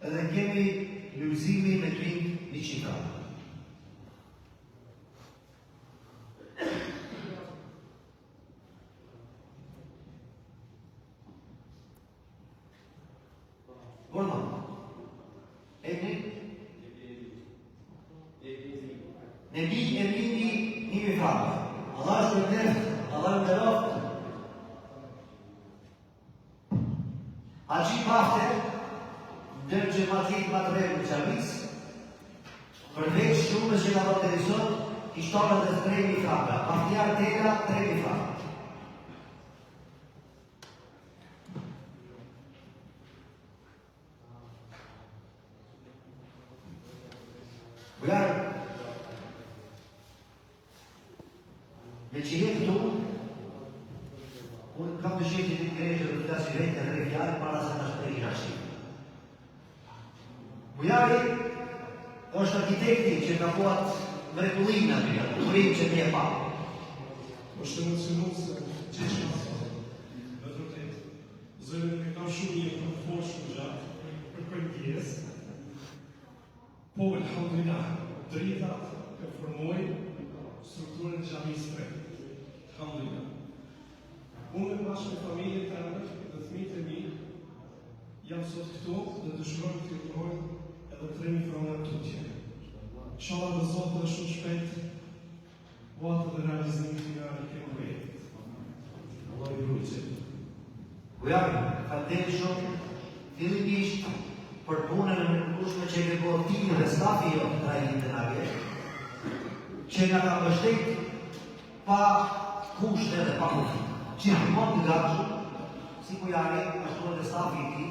Edhe kemi Lulzimi me dritë 100 franka. Gordo, Nebi Emini 1.000 franka. Allah është përbleft, Allah është përbleft. Haxhi Bafte, dërë gjematit më të rejë në xhamisë, Përveç shumës që ka do të risot, i shtonë dhe 3.000 franka. Partjar tega, 3.000 franka. Bujarë, me që jetë këtu, unë kam të shetë që të krejë që të të si vetë e 3 fjallë para se të shprej në shqipë. Bujari është arkitekti që ka buat mrekullinë aty, mrekullinë që t'je pa. Është emocionuese gjithçka. Me vërtet, zërin e kam shumë një përforshëm gjatë për kujdes. Po, alhamdulillah, dritat e formojnë strukturën e xhamisë së alhamdulillah. Unë bashkë me familjen tënde dhe fëmijët e mi jam sot këtu dhe dëshiroj të jetojë edhe 3.000 franka tutje. Inshallah dhe Zotë dhe shumë shpejt vatë dhe realizimit nga në kemë projektit. Allah i rujtësit. Bujarë, fatem shumë, fillimisht për punën e mrekullueshme që ke bërë ti dhe stafi jo të trajnit të nage, që nga ka mbështet pa kushte dhe pa kushte. Që në mund të gatshëm, si bujari, ashtu edhe stafi i ti,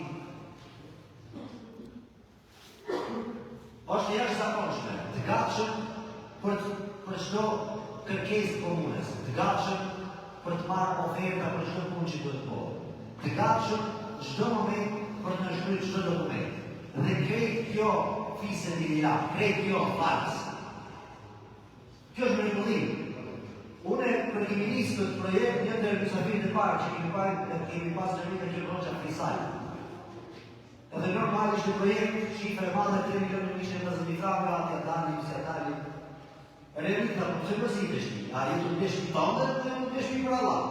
është jashtëzakonshme, të gatshëm për çdo kërkesë komunës, të gatshëm për të marrë oferta për çdo punë që duhet bëhet, të gatshëm çdo moment për të nënshkruar çdo dokument. Dhe krejt kjo fisë ndivila, krejt kjo falës. Kjo është mrekullim. Une për kemi nisë këtë projekt një ndër mysafirët e parë që kemi pas në vitin që Roqa Frisaj. Edhe normalisht në projekt, shifre madhe 3 milionë në ishte 15.000 franka, atje tani, se tani. Revita, po pëse përsi të shpi? A jetu në shpi tonë dhe në të shpi për Allah.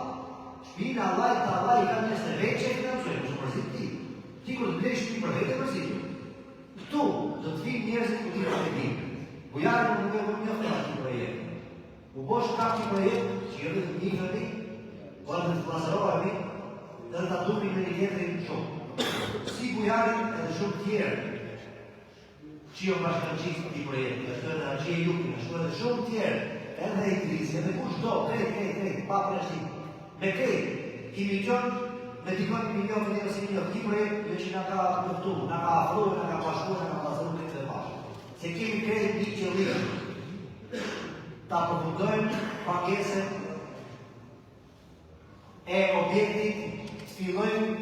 Shpi në Allah i të Allah i ka njës të veqe e këtë mësoj, përse përsi ti. Ti kur të blesh shpi për vete përsi ti. Këtu, do të finë njerëzit ku ti për të tim. Bujarë nuk e vërë një fërë që projekt. U bosh kap që projekt, që jërë të një fërë po edhe të plasërova mi, dhe të adumi në një tjetërin shumë. Si bujarin edhe shumë tjerë, që jo bashkënqisë për t'i projekti, është edhe që e jukin, është edhe shumë tjerë, edhe e krisi, edhe kush do, krejt, pa përshim. Me krejt, kimi qënë, me t'i kënë milion, me t'i milion, t'i projekt, jo që nga ka nëftu, nga ka afru, nga ka pashku, nga ka plasëru, këtë dhe pashku. Se kimi krejt një qëllim, ta përfundojmë pagesën e objektit, fillojmë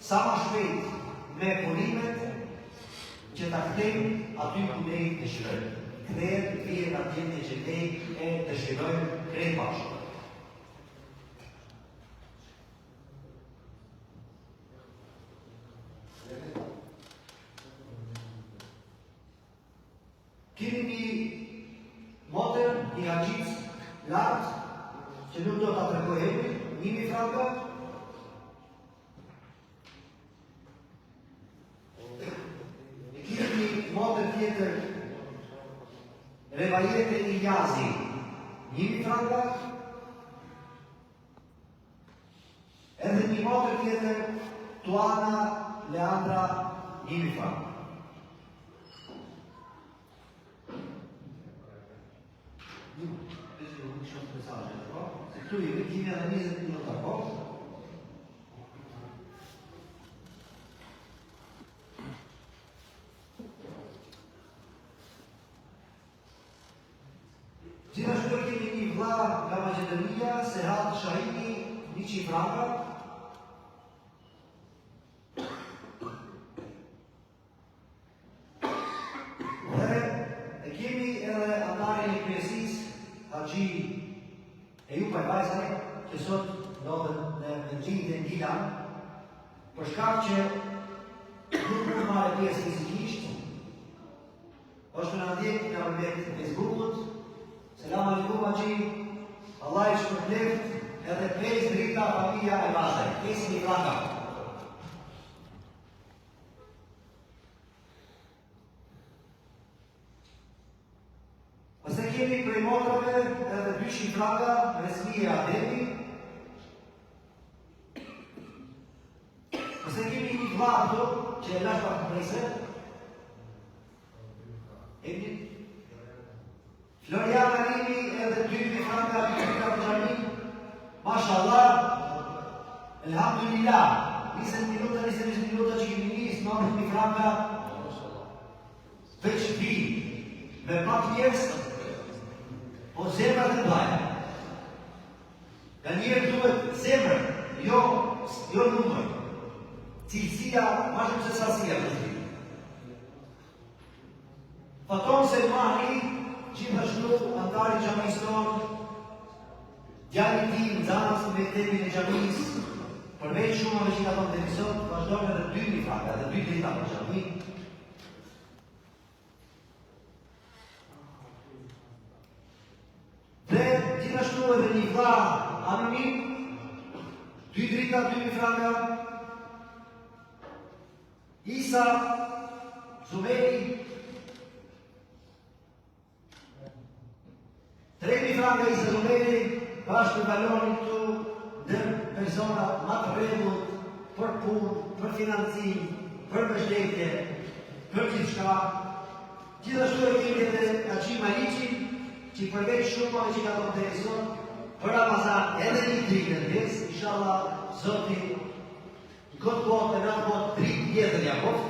sa ma shpejt me punimet që ta këtejmë aty ku ne i dëshirojmë. Kthehet vjen atje që ne e dëshirojmë krejt bashkë. Kemi një motor, një haqic lartë, që nuk do të tregojemi, 1.000 franka. Kemi një motor tjetër, Revajete i Jazi, 1.000 franka. Edhe një motor tjetër, Tuana Leandra, 1.000 franka. Se këtu i kemi edhe 20 minuta, po? Gjithashtu kemi një vlla nga Maqedonia, Serhat Shahini, 100 franka. Dhe e kemi edhe antarin e kryesis, Haxhi Ejup Bajbajzaj, që sot ndodhen në gjindje në Gilan, për shkak që nuk mund marrë pjesë fizikisht, është në ndjek nga përbet Facebookut. Selam alikum Haxhi, Allah i shpërbleft edhe 5 drita familja e Bajbajzaj, 5.000 franka. Pse kemi prej motrave edhe 200 franka, Resmia Ademi. Pse kemi një vlla këtu që e lash pa komplekse. Emri alhamdulillah, 20 minuta që kemi njës, 90.000 franka, veç vi, me pak njerës, po zemrat të baja. Ka njerë duhet zemrë, jo numër. Cilësia, ma shumë se sasia të zhvi. Faton se Mari, gjithashtu antari xhamisë tonë, djali i tij, nxënës të mektebit e xhamisë, përveç shumave që ka thonë televizor, vazhdojnë edhe 2.000 franka, edhe 2 drita për xhami. Dhe gjithashtu edhe një vlla anonim, 2 drita, 2.000 franka, Isa Zuberi, 3.000 franka Isa Zuberi, bashkë të balonin këtu dhe persona ma të rregullt për punë, për financim, për mbështetje, për gjithçka. Gjithashtu e kemi edhe Haxhi Maliqin, që përveç shumave që ka thonë televizor, për Ramazan edhe një dritë në mes, inshallah Zoti në këtë botë e në atë botë dritë jetën ja botë.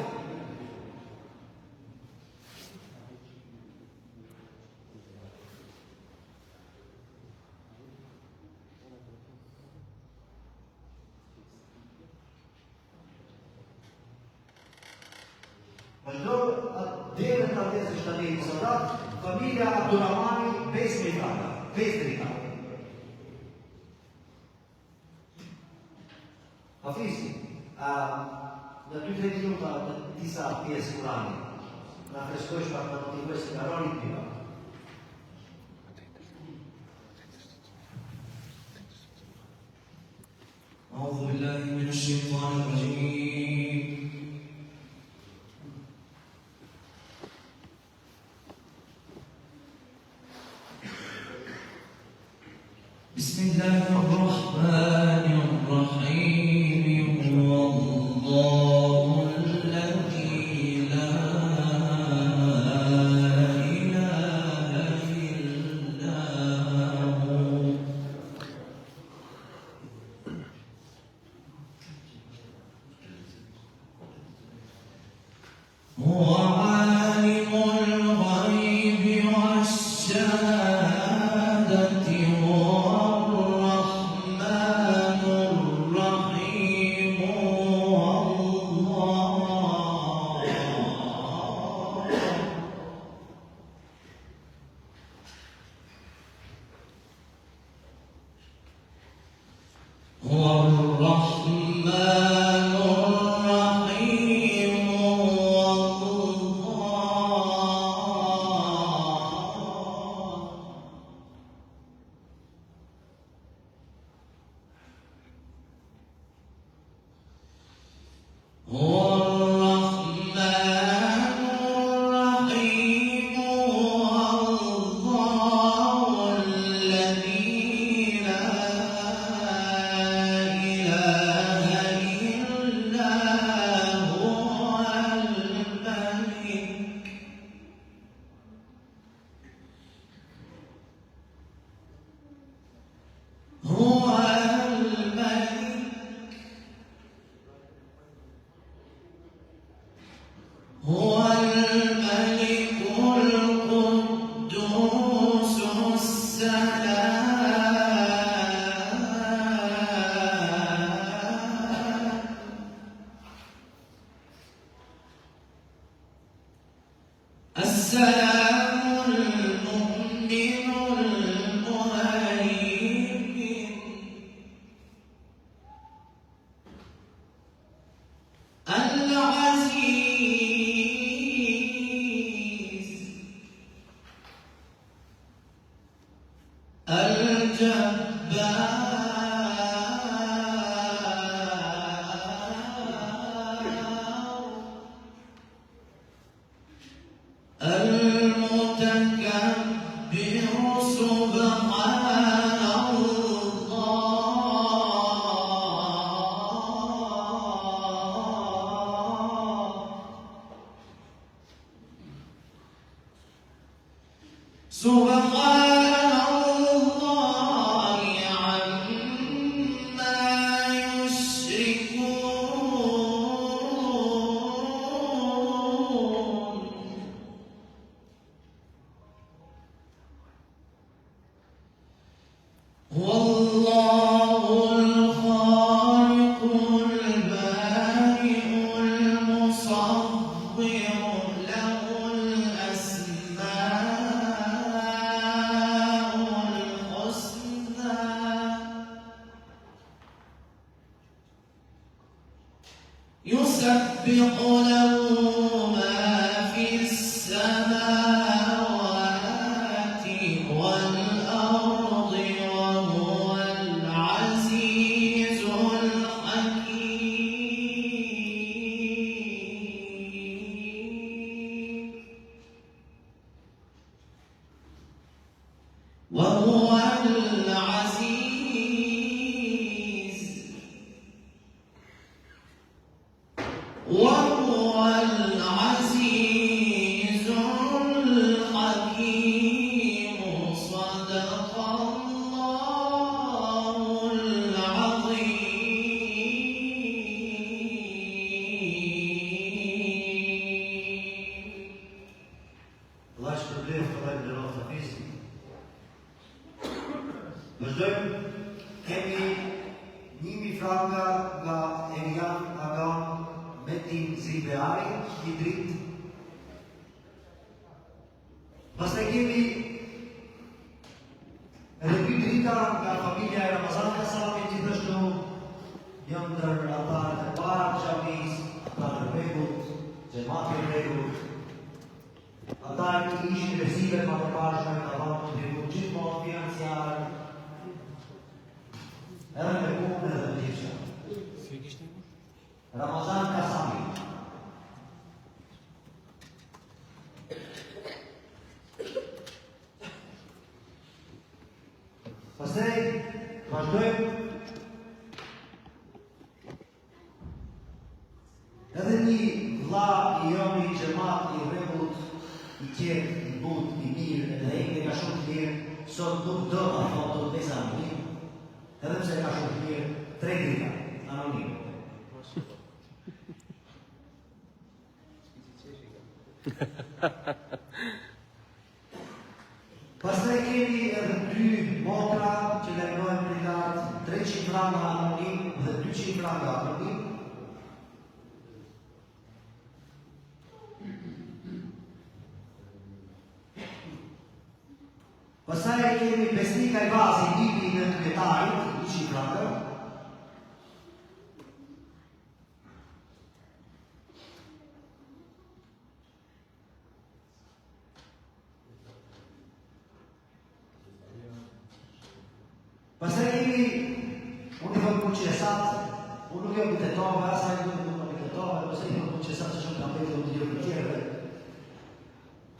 Vazhdojnë atë dere të atesë shtatetit Sadat, familja Abdurrahmani, 5.000 franka, 5 drita. Hafizi, në 2-3 minuta në disa pjesë Kurani, në freskojsh pak në motivoj se karoni piva. أعوذ بالله من الشيطان الرجيم بسم الله الرحمن الرحيم هو الله الذي لا إله إلا هو هو عالم الغيب والشهادة هو الرحمن الرحيم هو الرحمن الرحيم هو الرحمن الرحيم الله الذي لا إله إلا هو الملك هو الملك هو الملك القدوس السلام المؤمن المهيمن العزيز المتكبر سبحان الله سبحان الله عما يشركون يسبح له ما في السماوات والأرض وهو العزيز الحكيم وهو العزيز الحكيم صدق الله العظيم. Allah shpërblet fëllajmë në rrëth të fizi. Vazhdojmë, kemi 1.000 franka nga Elian Agan Metin Zibeari, një dritë. Pastaj kemi edhe 2 drita nga familja e Ramazan Kasami, gjithashtu janë ndër ata të parë të xhamis, ata të rregut, xhamati i rregut. Ata që ishin rrezive më të bashkë me kavanë të rregut, gjithmonë financiar, edhe me punë edhe me gjithë. Ramazan Kasami. Pastaj vazhdojmë edhe një vlla i jomi i xhamat i rregut, i qetë, i butë, i mirë, edhe ende ka shumë të mirë, sot nuk do ta thotë të besa anonim, edhe pse ka shumë të mirë, 3 drita, anonim. Pastaj kemi edhe 2 motra që lajmojnë privat, 300 franka anonim dhe 200 franka anonim. Pastaj kemi besnika i bazi, Bibi në kryetarit, 100 franka. Pastaj kemi, unë i vëmë kuqesat, unë nuk jam bitetove, asaj nuk jam bitetove, ose i vëmë kuqesat që shumë kam betë në të gjërë për tjere.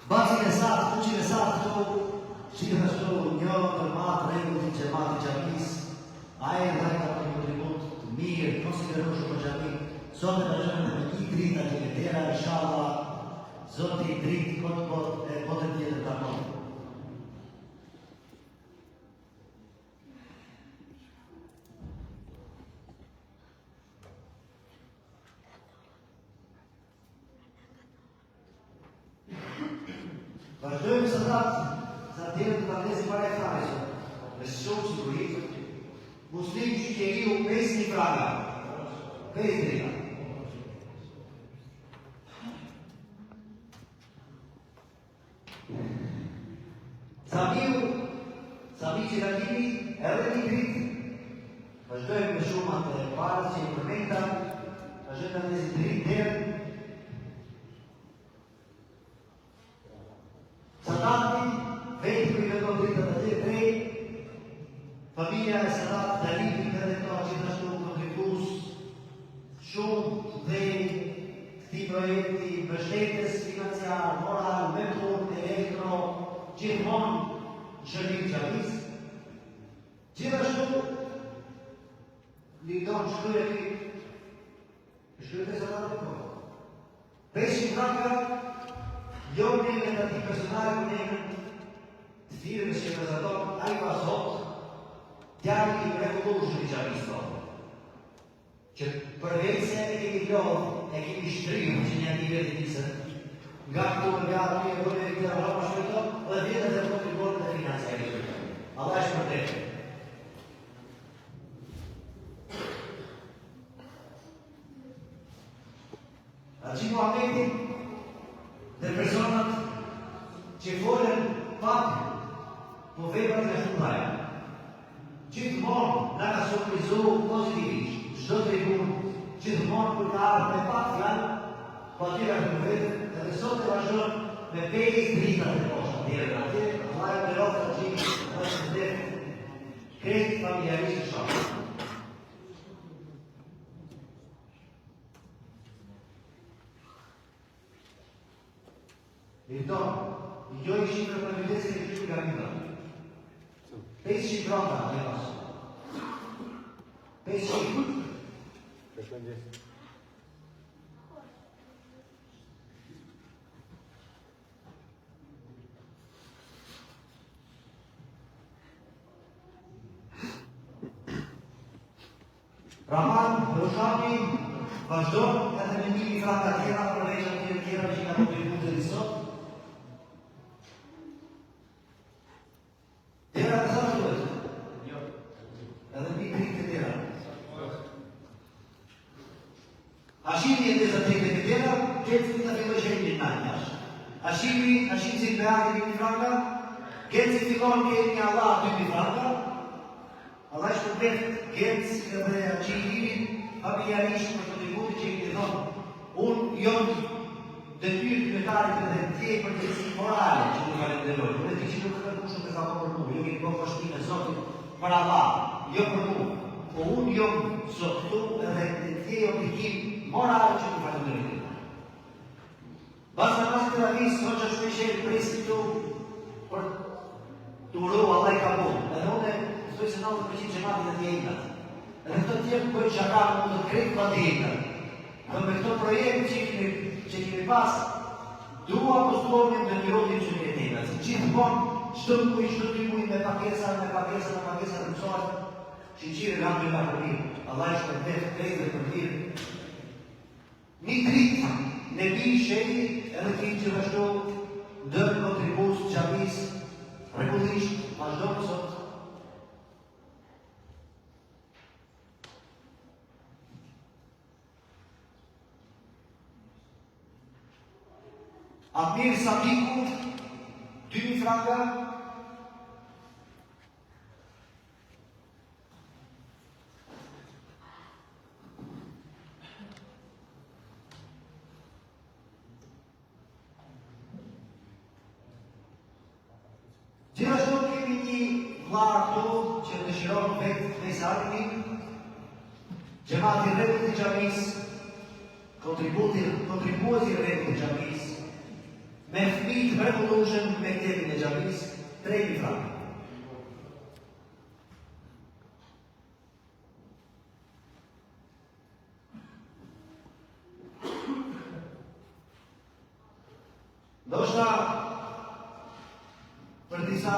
Bazin e satë, kuqin e satë këtu, shikën ashtu një tërmat, regull të gjemat i gjamis, aje dhe ka për një kontribut të mirë, konsideru shumë për gjami, zote në gjëmë me 1 drita që e tjera, inshallah, zote i dritë, kote tjetër të mëllë. Vazhdojmë së datë, sa tjerë të tandesi para e thajës, me shumë sigurit, muslim që kjeriu 5.000 franka, 5 drita. Sami që ka kimi, edhe 1 dritë. Vazhdojmë me shumat e parës që i përmenta, vazhdojmë me 1 dritë dherë. Sadati, vetë për i vetë dritë të të drejtë, familja e Sadat Dalipi edhe ka gjithashtu kontribus shumë dhe këti projekti mbështetjes financiar, moral, mentor, elektro, gjithmonë shërbim xhamis. Gjithashtu, lidon shkryeti Sadat e kohë. 500 franka, jo në në të ti personale, në të firme që reprezenton, a i pasot, djali i mrekullueshëm i xhamisë tonë. Që përveç se e kemi lodhë, e kemi shtryrë që një ati vetë nisën, nga këtu nga aty e vërë e këtë rrama shkëto, dhe vjetët e kontribuarët e financiarisë. Allah e shpërtetë. Haxhi Muhamedi dhe personat që folën pak po veprat e shumëtaja. Gjithmonë na ka surprizu pozitivisht, çdo tribun gjithmonë për të ardhur me pak fjalë, po aty ka të vetë, edhe sot e vazhdon me 5 drita të poshtë deri atje, vllai me rrota gjithë, është dhe krejt familjarisht shoh. Mirton, jo ishin në përmjëtës e kështu nga vida. 500 ronda në pasë. 500. Rahman, Roshani, vazhdon edhe me 1000 franka tjera përveç atyre tjera që ka kontributë dhe sot. Tjera të sa shtuet? Jo. Edhe mi krik të tjera. Ashimi e të zatek të tjera, këtë të të filloj që e një në njash. Ashimi si të beati 1000 franka, këtë si fillon këtë një Allah 2000 franka, Allah është përbet Gjerës edhe Aqilimin familjarisht për kontributin që i këtë thonë. Unë jonë detyrë kryetarit edhe tje për përgjegjësi morale që nuk falenderoj. Unë e di që nuk kërku shumë të ka për mu, jo këtë bërë shtinë e Zotit për Allah, jo për mu. Po unë jonë zotëtu edhe tje oblikim morale që nuk falenderoj. Basë në pasë të ravisë, në që shpeshe presin tu për të uru Allah i ka mund. Edhe unë Soj se 90% gjematit e tjekat. Edhe këto tjetë bëjt shaka mund të krejtë pa tjekat. Dhe me këto projekte që kemi pas, dua postuonim dhe mirotim që një tjekat. Si gjithmon, qdo të muj me pakesa të mësojnë, që qire nga më nga përmirë. Allah ishtë për të krejtë dhe përmirë. Një dritë, ne bi shëri, edhe kritë që vështu, dërë kontribus qamis, regullisht, vazhdo mësot, Amir Sadiku, 2000 franka. Gjithashtu kemi një vlla këtu që dëshiron vetë mesarimin, Gjemati Rregull të Xhamis, kontribuesi i Rregull të Xhamis, me fëmijë të mrekullueshëm me Mektebin e Xhamis, 3000 franka. Ndoshta për disa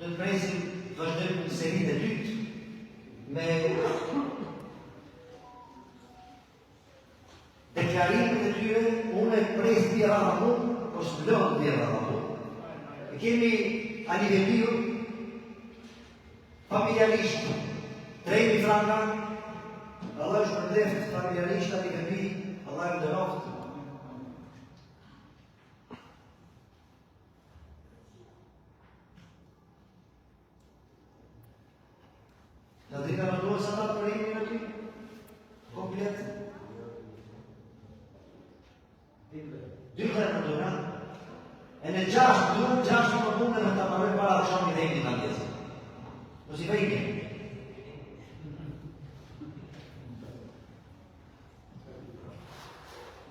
të presim vazhdojmë në serinë e dytë me deklarimet e tyre, unë e pres tjera në mund, po së blon tjera në mund. E kemi Aliveliu, familjarisht, 3000 franka, Allah është përdeft familjarisht Aliveli, Allah është dëroft. Në të ka në duhet sa ta përrejnë në ty? Komplet? 2 kërë në duhet, e në 6 duhet, 6 në mundë në të marrë para të shumë i dhe një në tjesë. Në si fejke.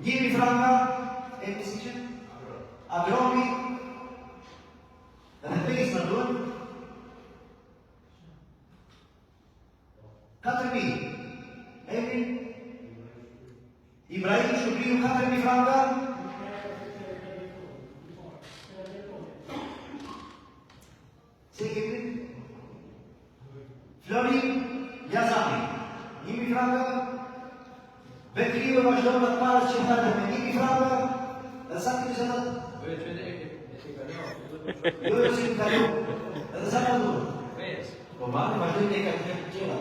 Njëmi franka, e kësi që? Agromi, dhe 5 në duhet, 4.000. Emin, Ibrahim Shupriu 4.000 franka. Se kemi? Florin Jazami, 1.000 franka. Bekriu e vazhdojnë të parës që të me 1.000 franka. Dhe sa këtë që të? Jo e si të kalu. Dhe sa të duhe? Po marë, vazhdojnë e ka të qela.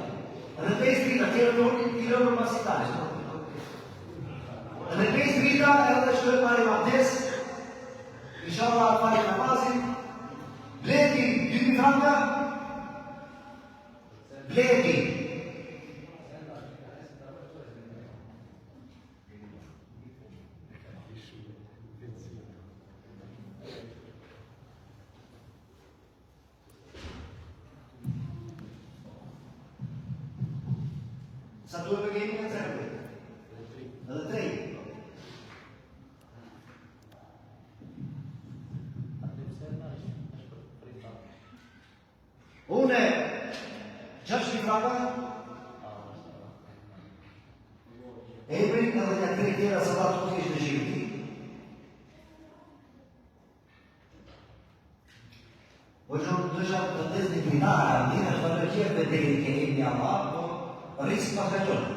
Edhe 5 drita, tjera në orë një për masitare. Edhe 5 drita, edhe shkojnë marim abdes, inshallah fari namazin, bledi 2.000 franka, bledi Sa duhet me kemi në cërë? Edhe 3. Une 6.000 franka, Ebrin edhe një 3 tjera sa ta të kishë në shirti. Po që në dësha të tëzë një klinara, një në të në qërë dhe të kemi një amarë, po rrisë pa të qënë.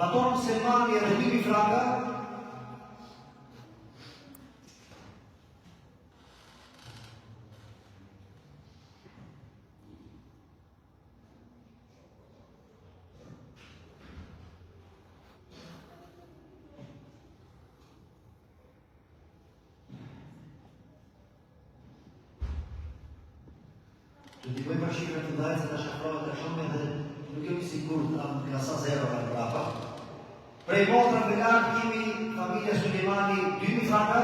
Paton Selmani edhe 2.000 franka, të t'i bëjmë shifre të dajtë se të shafrove të shumë dhe nuk jemi sigur të në klasa 0 në prapa. Prej motra të lartë kemi familja Sulemani 2.000 franka.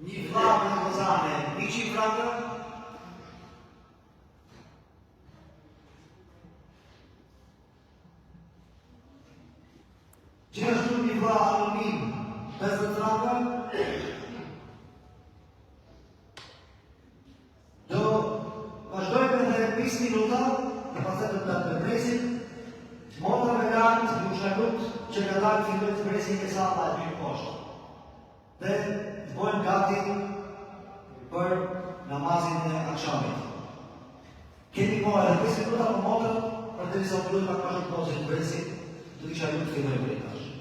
Një vlavë në Lozane 100 franka. Gjithashtu një vlavë Anonim 50 franka. Do vazhdojmë edhe 5 minuta në pasetët të të presin. Motra me lartë një shakut që ka dalë fillojnë të presin e sala e 2 poshtë. Dhe të bojmë gati për namazin e akshamit. Kemi po edhe 5 minuta për motrën për të risa pëllujnë për kashën poshtë të presin të kisha ju të fillojnë për e kashë.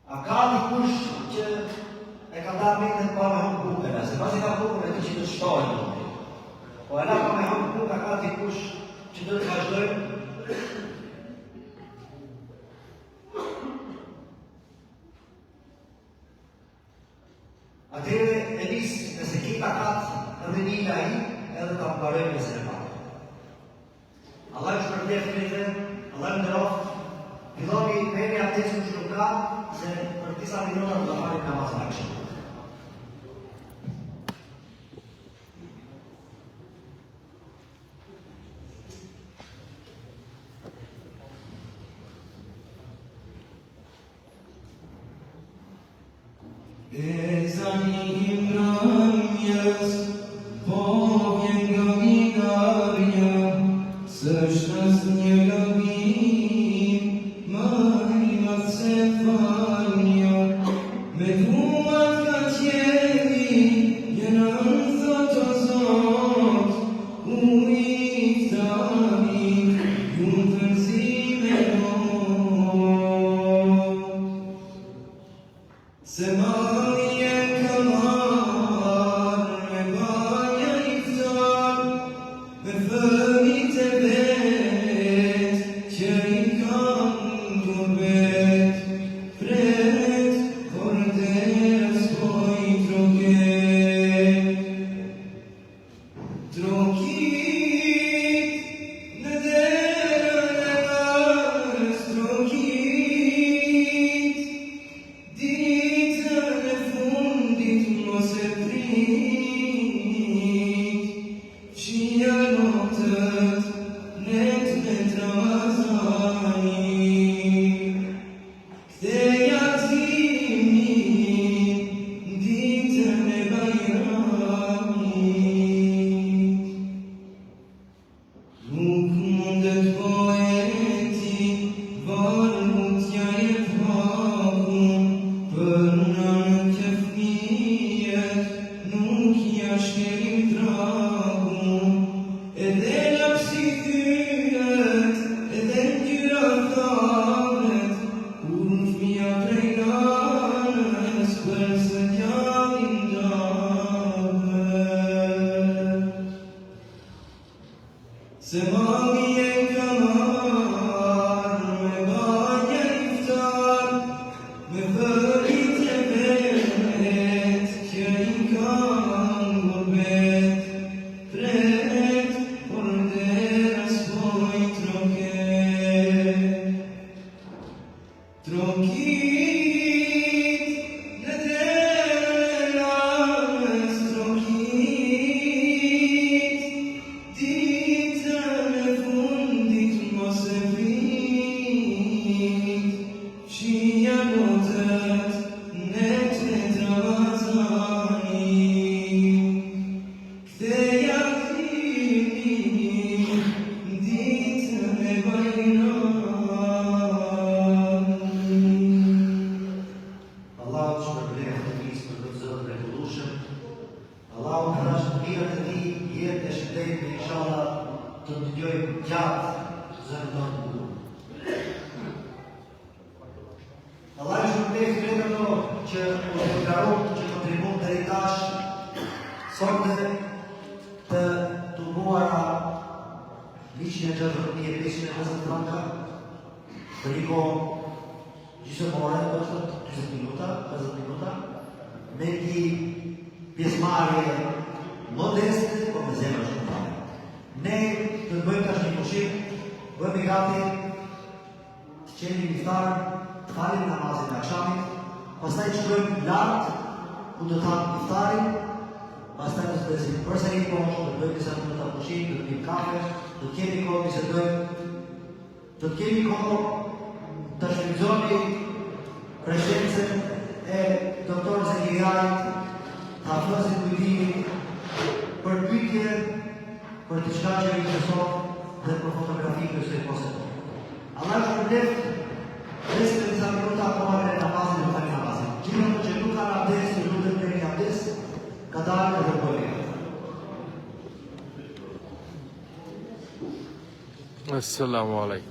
A ka një kush që e ka da mendën pa me hëmë bukën, se pas i ka bukën e të që të shtojnë. Po e la pa me hëmë bukën, ka t'i kush që të vazhdojnë. Atyre e nisë, nëse ki ta katë edhe një nga i, edhe ta mbarojnë nëse në parë. Allah ju shpërdef të rritën, Allah ju ndëroftë, filloni meni atesën që nuk ka, se për disa minuta të falim namaz në akshëm. Ezanihim ramjes, po vjen nga minarja, s'është as një lëvim, më rimat se falja, me duat ka qevi, jenë në thot o Zot, u iftari, ju në tërzime se marje kamar me banja iftar, me fëmit e vet, që i kam turbet, fret, kordes, poj troket. Trokit, në derën e nës, trokit, ditën e fundit mos e prit, fshia notët, net me Ramazani, ktheja zimi, ditën e Bajramit. Nuk mundet poeti, varmutja e pakun, për në kefnijet, nuk ja shkerim tragun, edhe lapsi thyret, edhe ndyra tha, 250 franka, për një kohë gjysmore, do të thotë 40 minuta, 50 minuta, me një pjesëmarrje modeste, por me zemër shumë fare. Ne të bëjmë tash një pushim, bëhemi gati, të qenim iftar, të falim namazin e akşamit, pastaj të shkojmë lart ku do të hapim iftarin, pastaj të zbesim përsëri poshtë, të bëjmë disa minuta pushim, të pijmë kafe, të kemi kohë bisedojmë, të kemi kohë të shfrytëzoni prezencën e doktor Zekiriait, të afrosim kujtimin për pyetje, për të qka që i intereson dhe për fotografi për së i poseto. Allah është për leftë, 5 minuta kohë e namazin dhe fali namazin. Gjithë që nuk ka abdes, që nuk dhe të një abdes, ka dalë dhe bëjë. Assalamu alaikum.